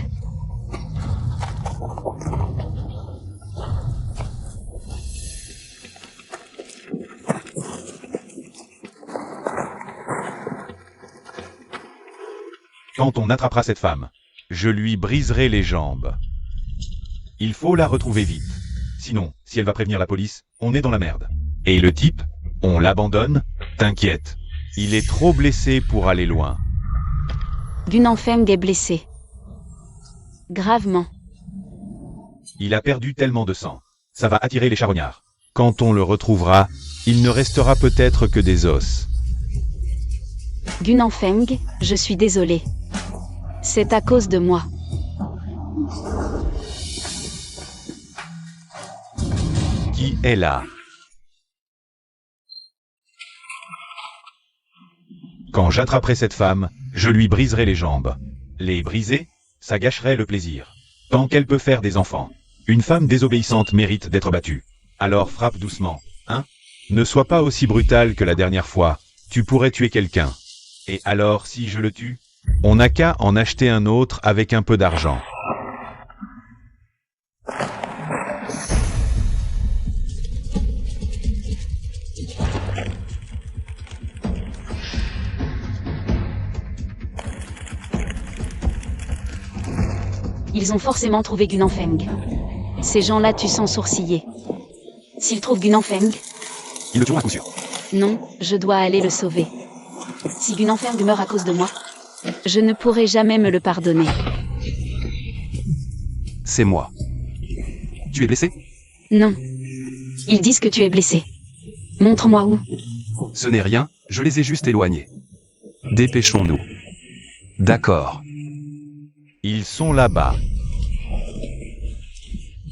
Quand on attrapera cette femme, je lui briserai les jambes. Il faut la retrouver vite. Sinon, si elle va prévenir la police, on est dans la merde. Et le type, on l'abandonne? T'inquiète. Il est trop blessé pour aller loin. Gunanfeng est blessé. Gravement. Il a perdu tellement de sang. Ça va attirer les charognards. Quand on le retrouvera, il ne restera peut-être que des os. Gunanfeng, je suis désolé. C'est à cause de moi. Qui est là? Quand j'attraperai cette femme, je lui briserai les jambes. Les briser, ça gâcherait le plaisir. Tant qu'elle peut faire des enfants. Une femme désobéissante mérite d'être battue. Alors frappe doucement, hein? Ne sois pas aussi brutal que la dernière fois. Tu pourrais tuer quelqu'un. Et alors, si je le tue? On n'a qu'à en acheter un autre avec un peu d'argent. Ils ont forcément trouvé Gunanfeng. Ces gens-là tuent sans sourciller. S'ils trouvent Gunanfeng, Ils le tueront à coup sûr. non, je dois aller le sauver. Si Gunanfeng meurt à cause de moi, je ne pourrai jamais me le pardonner. C'est moi. Tu es blessé? Non. Ils disent que tu es blessé. Montre-moi où. Ce n'est rien, je les ai juste éloignés. Dépêchons-nous. D'accord. Ils sont là-bas.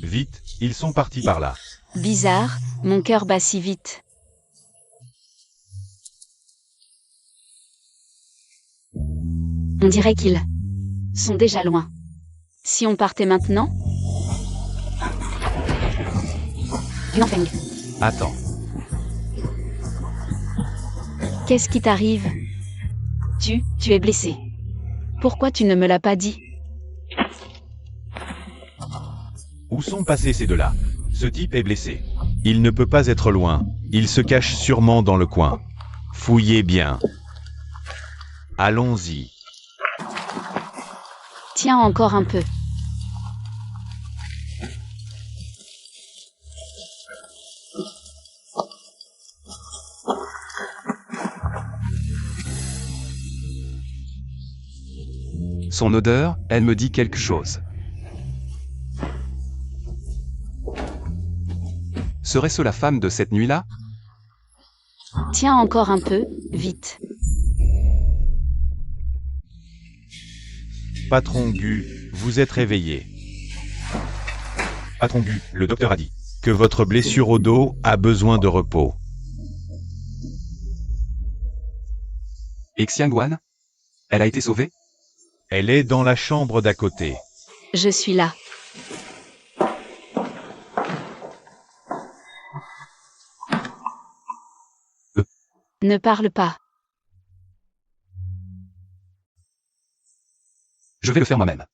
Vite, ils sont partis par là. Bizarre, mon cœur bat si vite. On dirait qu'ils sont déjà loin. Si on partait maintenant? Gunanfeng, Attends. qu'est-ce qui t'arrive? Tu es blessé. Pourquoi tu ne me l'as pas dit? Où sont passés ces deux-là? Ce type est blessé. Il ne peut pas être loin. Il se cache sûrement dans le coin. Fouillez bien. Allons-y. Tiens encore un peu. Son odeur, elle me dit quelque chose. Serait-ce la femme de cette nuit-là? Tiens encore un peu, vite. Patron Gu, vous êtes réveillé. Patron Gu, le docteur a dit que votre blessure au dos a besoin de repos. Et Xiangwan? Elle a été sauvée? Elle est dans la chambre d'à côté. Je suis là. Ne parle pas. Je vais le faire moi-même.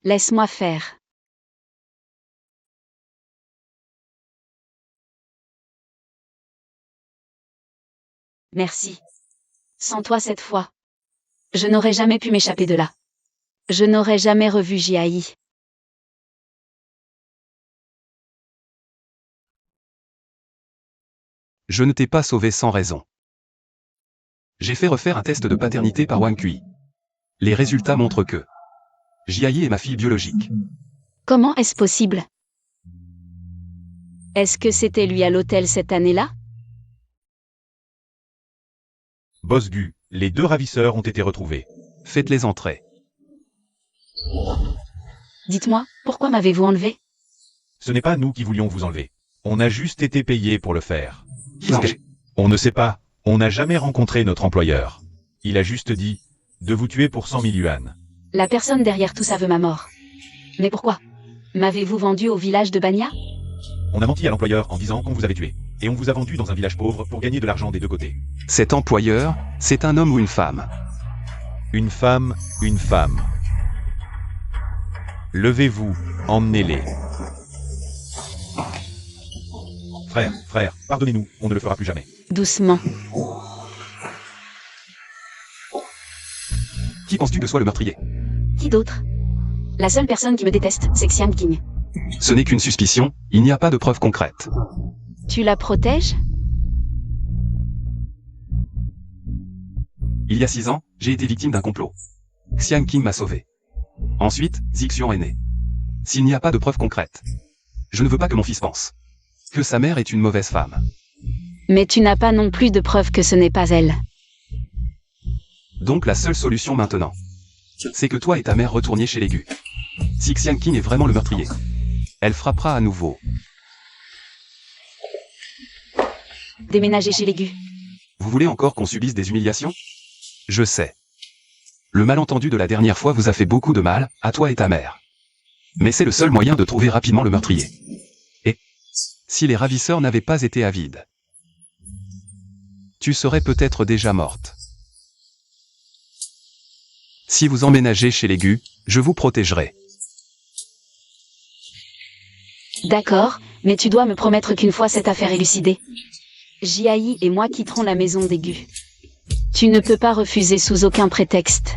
Laisse-moi faire. Merci. Sans toi cette fois, je n'aurais jamais pu m'échapper de là. Je n'aurais jamais revu Jiayi. Je ne t'ai pas sauvé sans raison. J'ai fait refaire un test de paternité par Wang Kui. Les résultats montrent que Jiayi est ma fille biologique. Comment est-ce possible? Est-ce que c'était lui à l'hôtel cette année-là? Boss Gu, les 2 ravisseurs ont été retrouvés. Faites-les entrer. Dites-moi, pourquoi m'avez-vous enlevé? Ce n'est pas nous qui voulions vous enlever. On a juste été payés pour le faire. Qui l'a engagé? On ne sait pas. On n'a jamais rencontré notre employeur. Il a juste dit de vous tuer pour 100 000 yuan. La personne derrière tout ça veut ma mort. Mais pourquoi? M'avez-vous vendu au village de Banya? On a menti à l'employeur en disant qu'on vous avait tué. Et on vous a vendu dans un village pauvre pour gagner de l'argent des 2 côtés. Cet employeur, c'est un homme ou une femme? Une femme, une femme. Levez-vous, emmenez-les. Frère, pardonnez-nous, on ne le fera plus jamais. Doucement. Qui penses-tu que soit le meurtrier? Qui d'autre? La seule personne qui me déteste, c'est Xiang King. Ce n'est qu'une suspicion, il n'y a pas de preuves concrètes. Tu la protèges? Il y a 6 ans, j'ai été victime d'un complot. Xiang King m'a sauvé. Ensuite, Zixian est né. S'il n'y a pas de preuves concrètes, je ne veux pas que mon fils pense que sa mère est une mauvaise femme. Mais tu n'as pas non plus de preuves que ce n'est pas elle. Donc la seule solution maintenant, c'est que toi et ta mère retourniez chez les Gu. Si Xiang King est vraiment le meurtrier, elle frappera à nouveau. Déménager chez les Gu. Vous voulez encore qu'on subisse des humiliations? Je sais. Le malentendu de la dernière fois vous a fait beaucoup de mal, à toi et ta mère. Mais c'est le seul moyen de trouver rapidement le meurtrier. Et si les ravisseurs n'avaient pas été avides, tu serais peut-être déjà morte. Si vous emménagez chez les Gu, je vous protégerai. D'accord, mais tu dois me promettre qu'une fois cette affaire élucidée, Jiayi et moi quitterons la maison des Gu. Tu ne peux pas refuser sous aucun prétexte.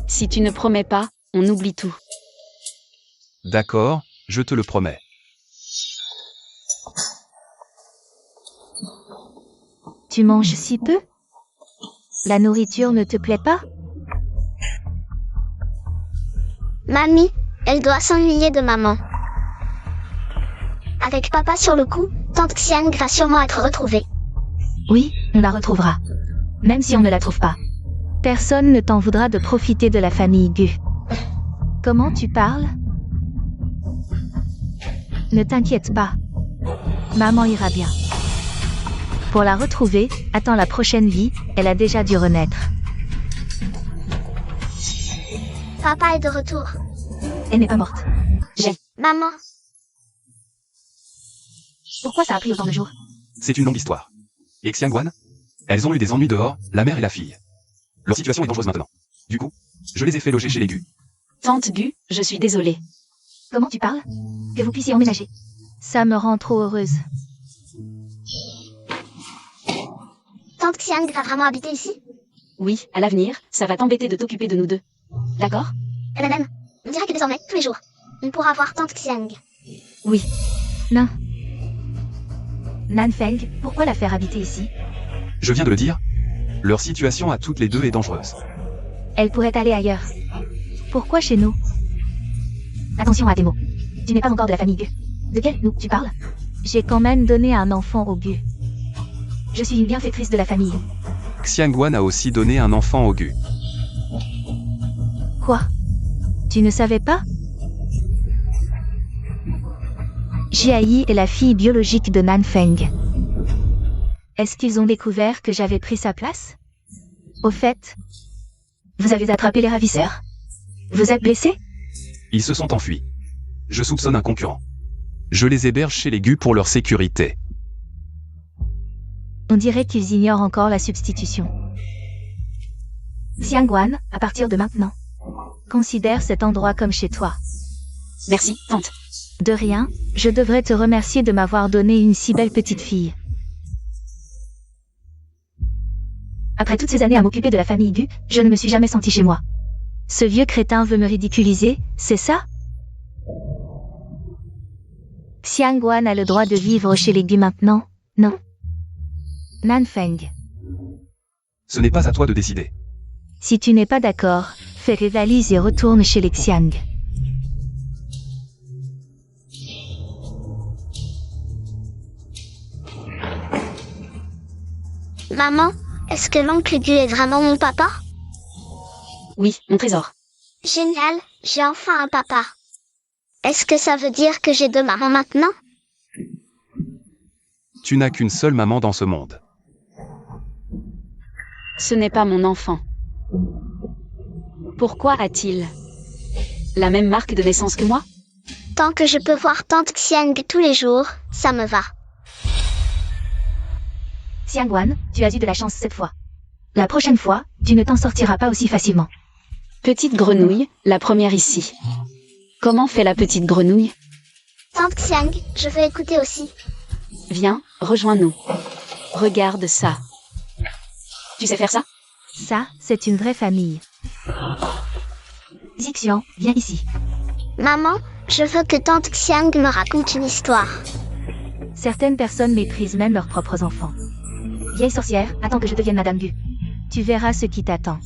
Si tu ne promets pas, on oublie tout. D'accord, je te le promets. Tu manges si peu? La nourriture ne te plaît pas? Mamie, elle doit s'ennuyer de maman. Avec papa sur le coup, tante Xiang va sûrement être retrouvée. Oui, on la retrouvera. Même si on ne la trouve pas. Personne ne t'en voudra de profiter de la famille Gu. Comment tu parles? Ne t'inquiète pas. Maman ira bien. Pour la retrouver, attends la prochaine vie, elle a déjà dû renaître. Papa est de retour. Elle n'est pas morte. Maman, Pourquoi ça a pris autant de jours? C'est une longue histoire. Et Xiangwan? Elles ont eu des ennuis dehors, la mère et la fille. Leur situation est dangereuse maintenant. Du coup, je les ai fait loger chez les Gu. Tante Gu, je suis désolée. Comment tu parles? Que vous puissiez emménager. Ça me rend trop heureuse. tante Xiang va vraiment habiter ici? Oui, à l'avenir, ça va t'embêter de t'occuper de nous deux. D'accord? Nanam, on dirait que désormais, tous les jours, on pourra voir Tante Xiang. Oui. Non. Nanfeng, pourquoi la faire habiter ici? Je viens de le dire. Leur situation à toutes les deux est dangereuse. Elle pourrait aller ailleurs. Pourquoi chez nous? Attention à tes mots. Tu n'es pas encore de la famille Gu. De quel nous tu parles? J'ai quand même donné un enfant au Gu. Je suis une bienfaitrice de la famille. Xiangguan a aussi donné un enfant au Gu. Quoi? Tu ne savais pas? Jiayi est la fille biologique de Nanfeng. Est-ce qu'ils ont découvert que j'avais pris sa place? Au fait, vous avez attrapé les ravisseurs? Vous êtes blessé? Ils se sont enfuis. Je soupçonne un concurrent. Je les héberge chez les Gu pour leur sécurité. On dirait qu'ils ignorent encore la substitution. Xiangguan, à partir de maintenant, considère cet endroit comme chez toi. Merci, tante. De rien, je devrais te remercier de m'avoir donné une si belle petite fille. Après toutes ces années à m'occuper de la famille Gu, je ne me suis jamais sentie chez moi. Ce vieux crétin veut me ridiculiser, c'est ça? Xiangguan a le droit de vivre chez les Gu maintenant, non? Nanfeng. Ce n'est pas à toi de décider. Si tu n'es pas d'accord, fais tes valises et retourne chez les Xiang. Maman, est-ce que l'oncle Gu est vraiment mon papa? Oui, mon trésor. Génial, j'ai enfin un papa. Est-ce que ça veut dire que j'ai deux mamans maintenant? Tu n'as qu'une seule maman dans ce monde. Ce n'est pas mon enfant. Pourquoi a-t-il la même marque de naissance que moi? Tant que je peux voir Tante Xiang tous les jours, ça me va. Xiangguan, tu as eu de la chance cette fois. La prochaine fois, tu ne t'en sortiras pas aussi facilement. Petite grenouille, la première ici. Comment fait la petite grenouille? Tante Xiang, je veux écouter aussi. Viens, rejoins-nous. Regarde ça. Tu sais faire ça? Ça, c'est une vraie famille. Zixian, viens ici. Maman, je veux que Tante Xiang me raconte une histoire. Certaines personnes méprisent même leurs propres enfants. Vieille sorcière, attends que je devienne Madame Gu. Tu verras ce qui t'attend.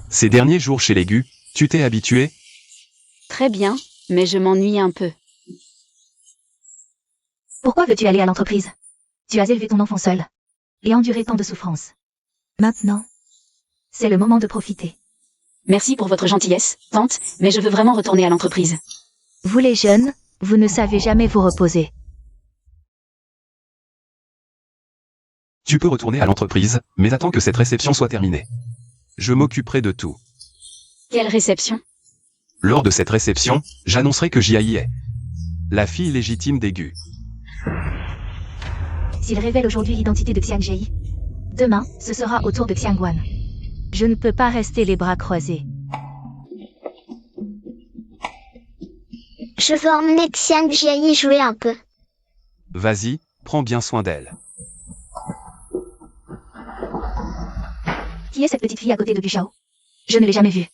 Ces derniers jours chez les Gu, tu t'es habitué? Très bien, mais je m'ennuie un peu. Pourquoi veux-tu aller à l'entreprise? Tu as élevé ton enfant seul. Et enduré tant de souffrances. Maintenant, c'est le moment de profiter. Merci pour votre gentillesse, tante, mais je veux vraiment retourner à l'entreprise. Vous les jeunes, vous ne savez jamais vous reposer. Tu peux retourner à l'entreprise, mais attends que cette réception soit terminée. Je m'occuperai de tout. Quelle réception? Lors de cette réception, j'annoncerai que Jiayi est la fille légitime des Gu. S'il révèle aujourd'hui l'identité de Xiang Jiayi, demain, ce sera au tour de Xiangguan. Je ne peux pas rester les bras croisés. Je veux emmener Xiang Jiayi jouer un peu. Vas-y, prends bien soin d'elle. Qui est cette petite fille à côté de Gu Shao? Je ne l'ai jamais vue.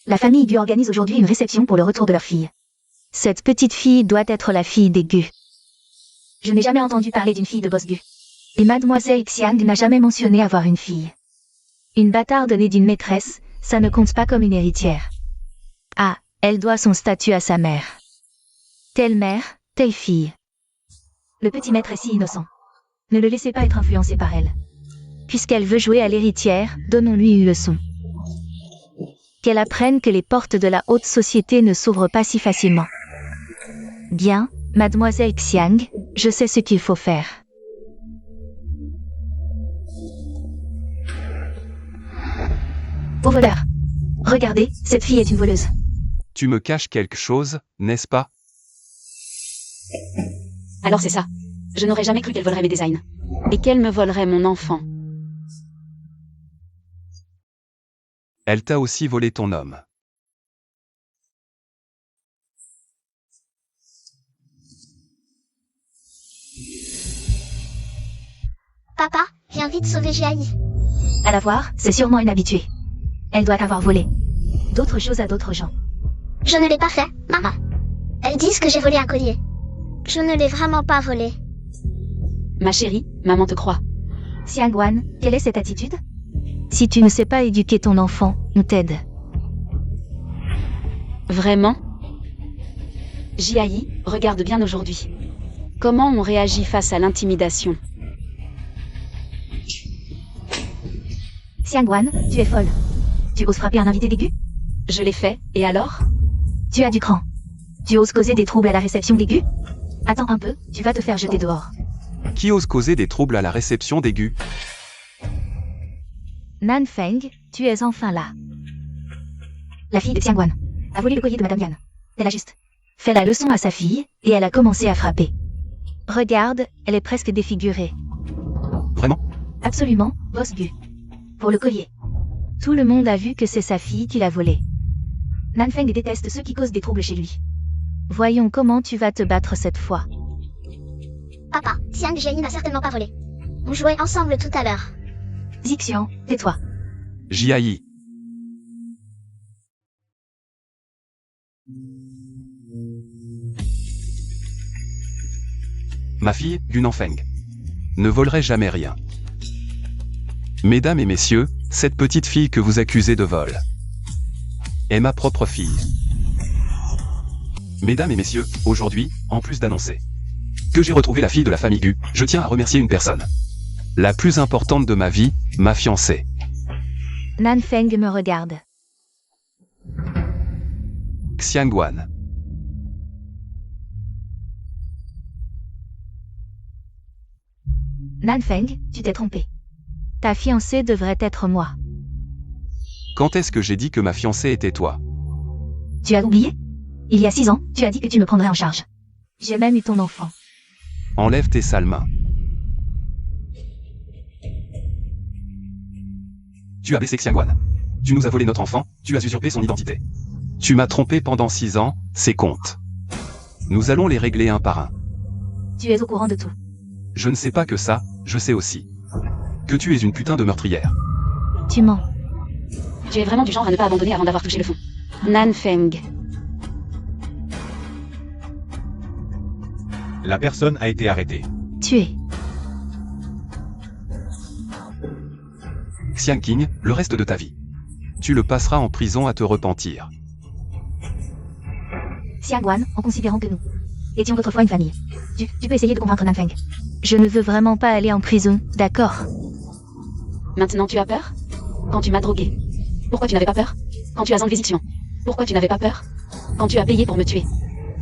La famille Gu organise aujourd'hui une réception pour le retour de leur fille. Cette petite fille doit être la fille des Gu. Je n'ai jamais entendu parler d'une fille de boss Gu. Et mademoiselle Xiang n'a jamais mentionné avoir une fille. Une bâtarde née d'une maîtresse, ça ne compte pas comme une héritière. Ah, elle doit son statut à sa mère. Telle mère, telle fille. Le petit maître est si innocent. Ne le laissez pas être influencé par elle. Puisqu'elle veut jouer à l'héritière, donnons-lui une leçon. Qu'elle apprenne que les portes de la haute société ne s'ouvrent pas si facilement. Bien, mademoiselle Xiang, je sais ce qu'il faut faire. Au voleur. Regardez, cette fille est une voleuse. Tu me caches quelque chose, n'est-ce pas? Alors c'est ça. Je n'aurais jamais cru qu'elle volerait mes designs. Et qu'elle me volerait mon enfant. Elle t'a aussi volé ton homme. Papa, viens vite sauver Jiayi. À la voir, c'est sûrement une habituée. Elle doit avoir volé d'autres choses à d'autres gens. Je ne l'ai pas fait, maman. Elles disent que j'ai volé un collier. Je ne l'ai vraiment pas volé. Ma chérie, maman te croit. Xiangwan, quelle est cette attitude? Si tu ne sais pas éduquer ton enfant, on t'aide. Vraiment? Jiayi, regarde bien aujourd'hui. Comment on réagit face à l'intimidation? Xiangwan, tu es folle. Tu oses frapper un invité d'aigu? Je l'ai fait, et alors? Tu as du cran. Tu oses causer des troubles à la réception d'aigu? Attends un peu, tu vas te faire jeter dehors. Qui ose causer des troubles à la réception d'aigu? Nanfeng, tu es enfin là. La fille de Xiangwan a volé le collier de Madame Yan. Elle a juste fait la leçon à sa fille, et elle a commencé à frapper. Regarde, elle est presque défigurée. Vraiment? Absolument, Boss Gu. Pour le collier. Tout le monde a vu que c'est sa fille qui l'a volé. Nanfeng déteste ceux qui causent des troubles chez lui. Voyons comment tu vas te battre cette fois. Papa, Xiang Jiayi n'a certainement pas volé. On jouait ensemble tout à l'heure. Zixian, tais-toi. Jiayi. Ma fille, Gunanfeng, ne volerait jamais rien. Mesdames et messieurs, cette petite fille que vous accusez de vol est ma propre fille. Mesdames et messieurs, aujourd'hui, en plus d'annoncer que j'ai retrouvé la fille de la famille Gu, je tiens à remercier une personne. La plus importante de ma vie, ma fiancée. Nanfeng me regarde. Xiangwan. Nanfeng, tu t'es trompé. Ta fiancée devrait être moi. Quand est-ce que j'ai dit que ma fiancée était toi? Tu as oublié? Il y a 6 ans, tu as dit que tu me prendrais en charge. J'ai même eu ton enfant. Enlève tes sales mains. Tu as blessé Xiangwan. Tu nous as volé notre enfant, tu as usurpé son identité. Tu m'as trompé pendant 6 ans, c'est compte. Nous allons les régler un par un. Tu es au courant de tout. Je ne sais pas que ça, je sais aussi que tu es une putain de meurtrière. Tu mens. Tu es vraiment du genre à ne pas abandonner avant d'avoir touché le fond. Nanfeng. La personne a été arrêtée. Tué. Xiang Qing, le reste de ta vie. Tu le passeras en prison à te repentir. Xiangwan, en considérant que nous étions autrefois une famille. Tu peux essayer de convaincre Nanfeng. Je ne veux vraiment pas aller en prison, d'accord? Maintenant tu as peur? Quand tu m'as drogué. Pourquoi tu n'avais pas peur? Quand tu as enlevé Zixian. Pourquoi tu n'avais pas peur? Quand tu as payé pour me tuer.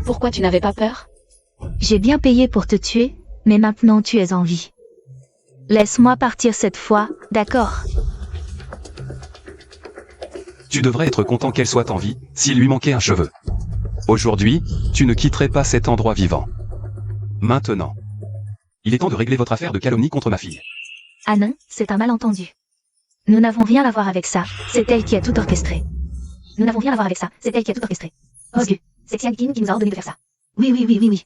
Pourquoi tu n'avais pas peur? J'ai bien payé pour te tuer, mais maintenant tu es en vie. Laisse-moi partir cette fois, d'accord? Tu devrais être content qu'elle soit en vie, s'il lui manquait un cheveu. Aujourd'hui, tu ne quitterais pas cet endroit vivant. Maintenant. Il est temps de régler votre affaire de calomnie contre ma fille. Ah non, c'est un malentendu. Nous n'avons rien à voir avec ça, c'est elle qui a tout orchestré. Nous n'avons rien à voir avec ça, c'est elle qui a tout orchestré. Oh Dieu, c'est Xiang Qing qui nous a ordonné de faire ça. Oui.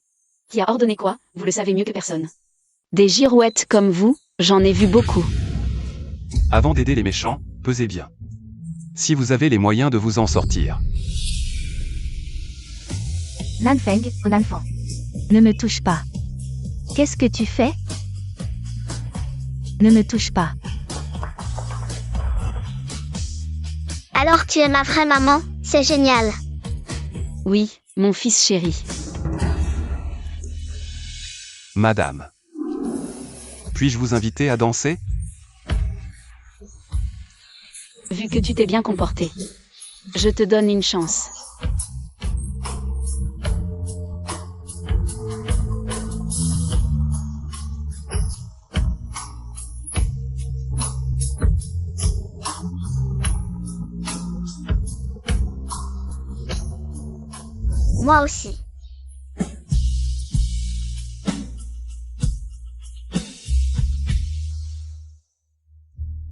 Qui a ordonné quoi? Vous le savez mieux que personne. Des girouettes comme vous, j'en ai vu beaucoup. Avant d'aider les méchants, pesez bien. Si vous avez les moyens de vous en sortir. Nanfeng, mon enfant. Ne me touche pas. Qu'est-ce que tu fais? Ne me touche pas. Alors tu es ma vraie maman, c'est génial. Oui, mon fils chéri. Madame. Puis-je vous inviter à danser? Vu que tu t'es bien comporté, je te donne une chance. Moi aussi.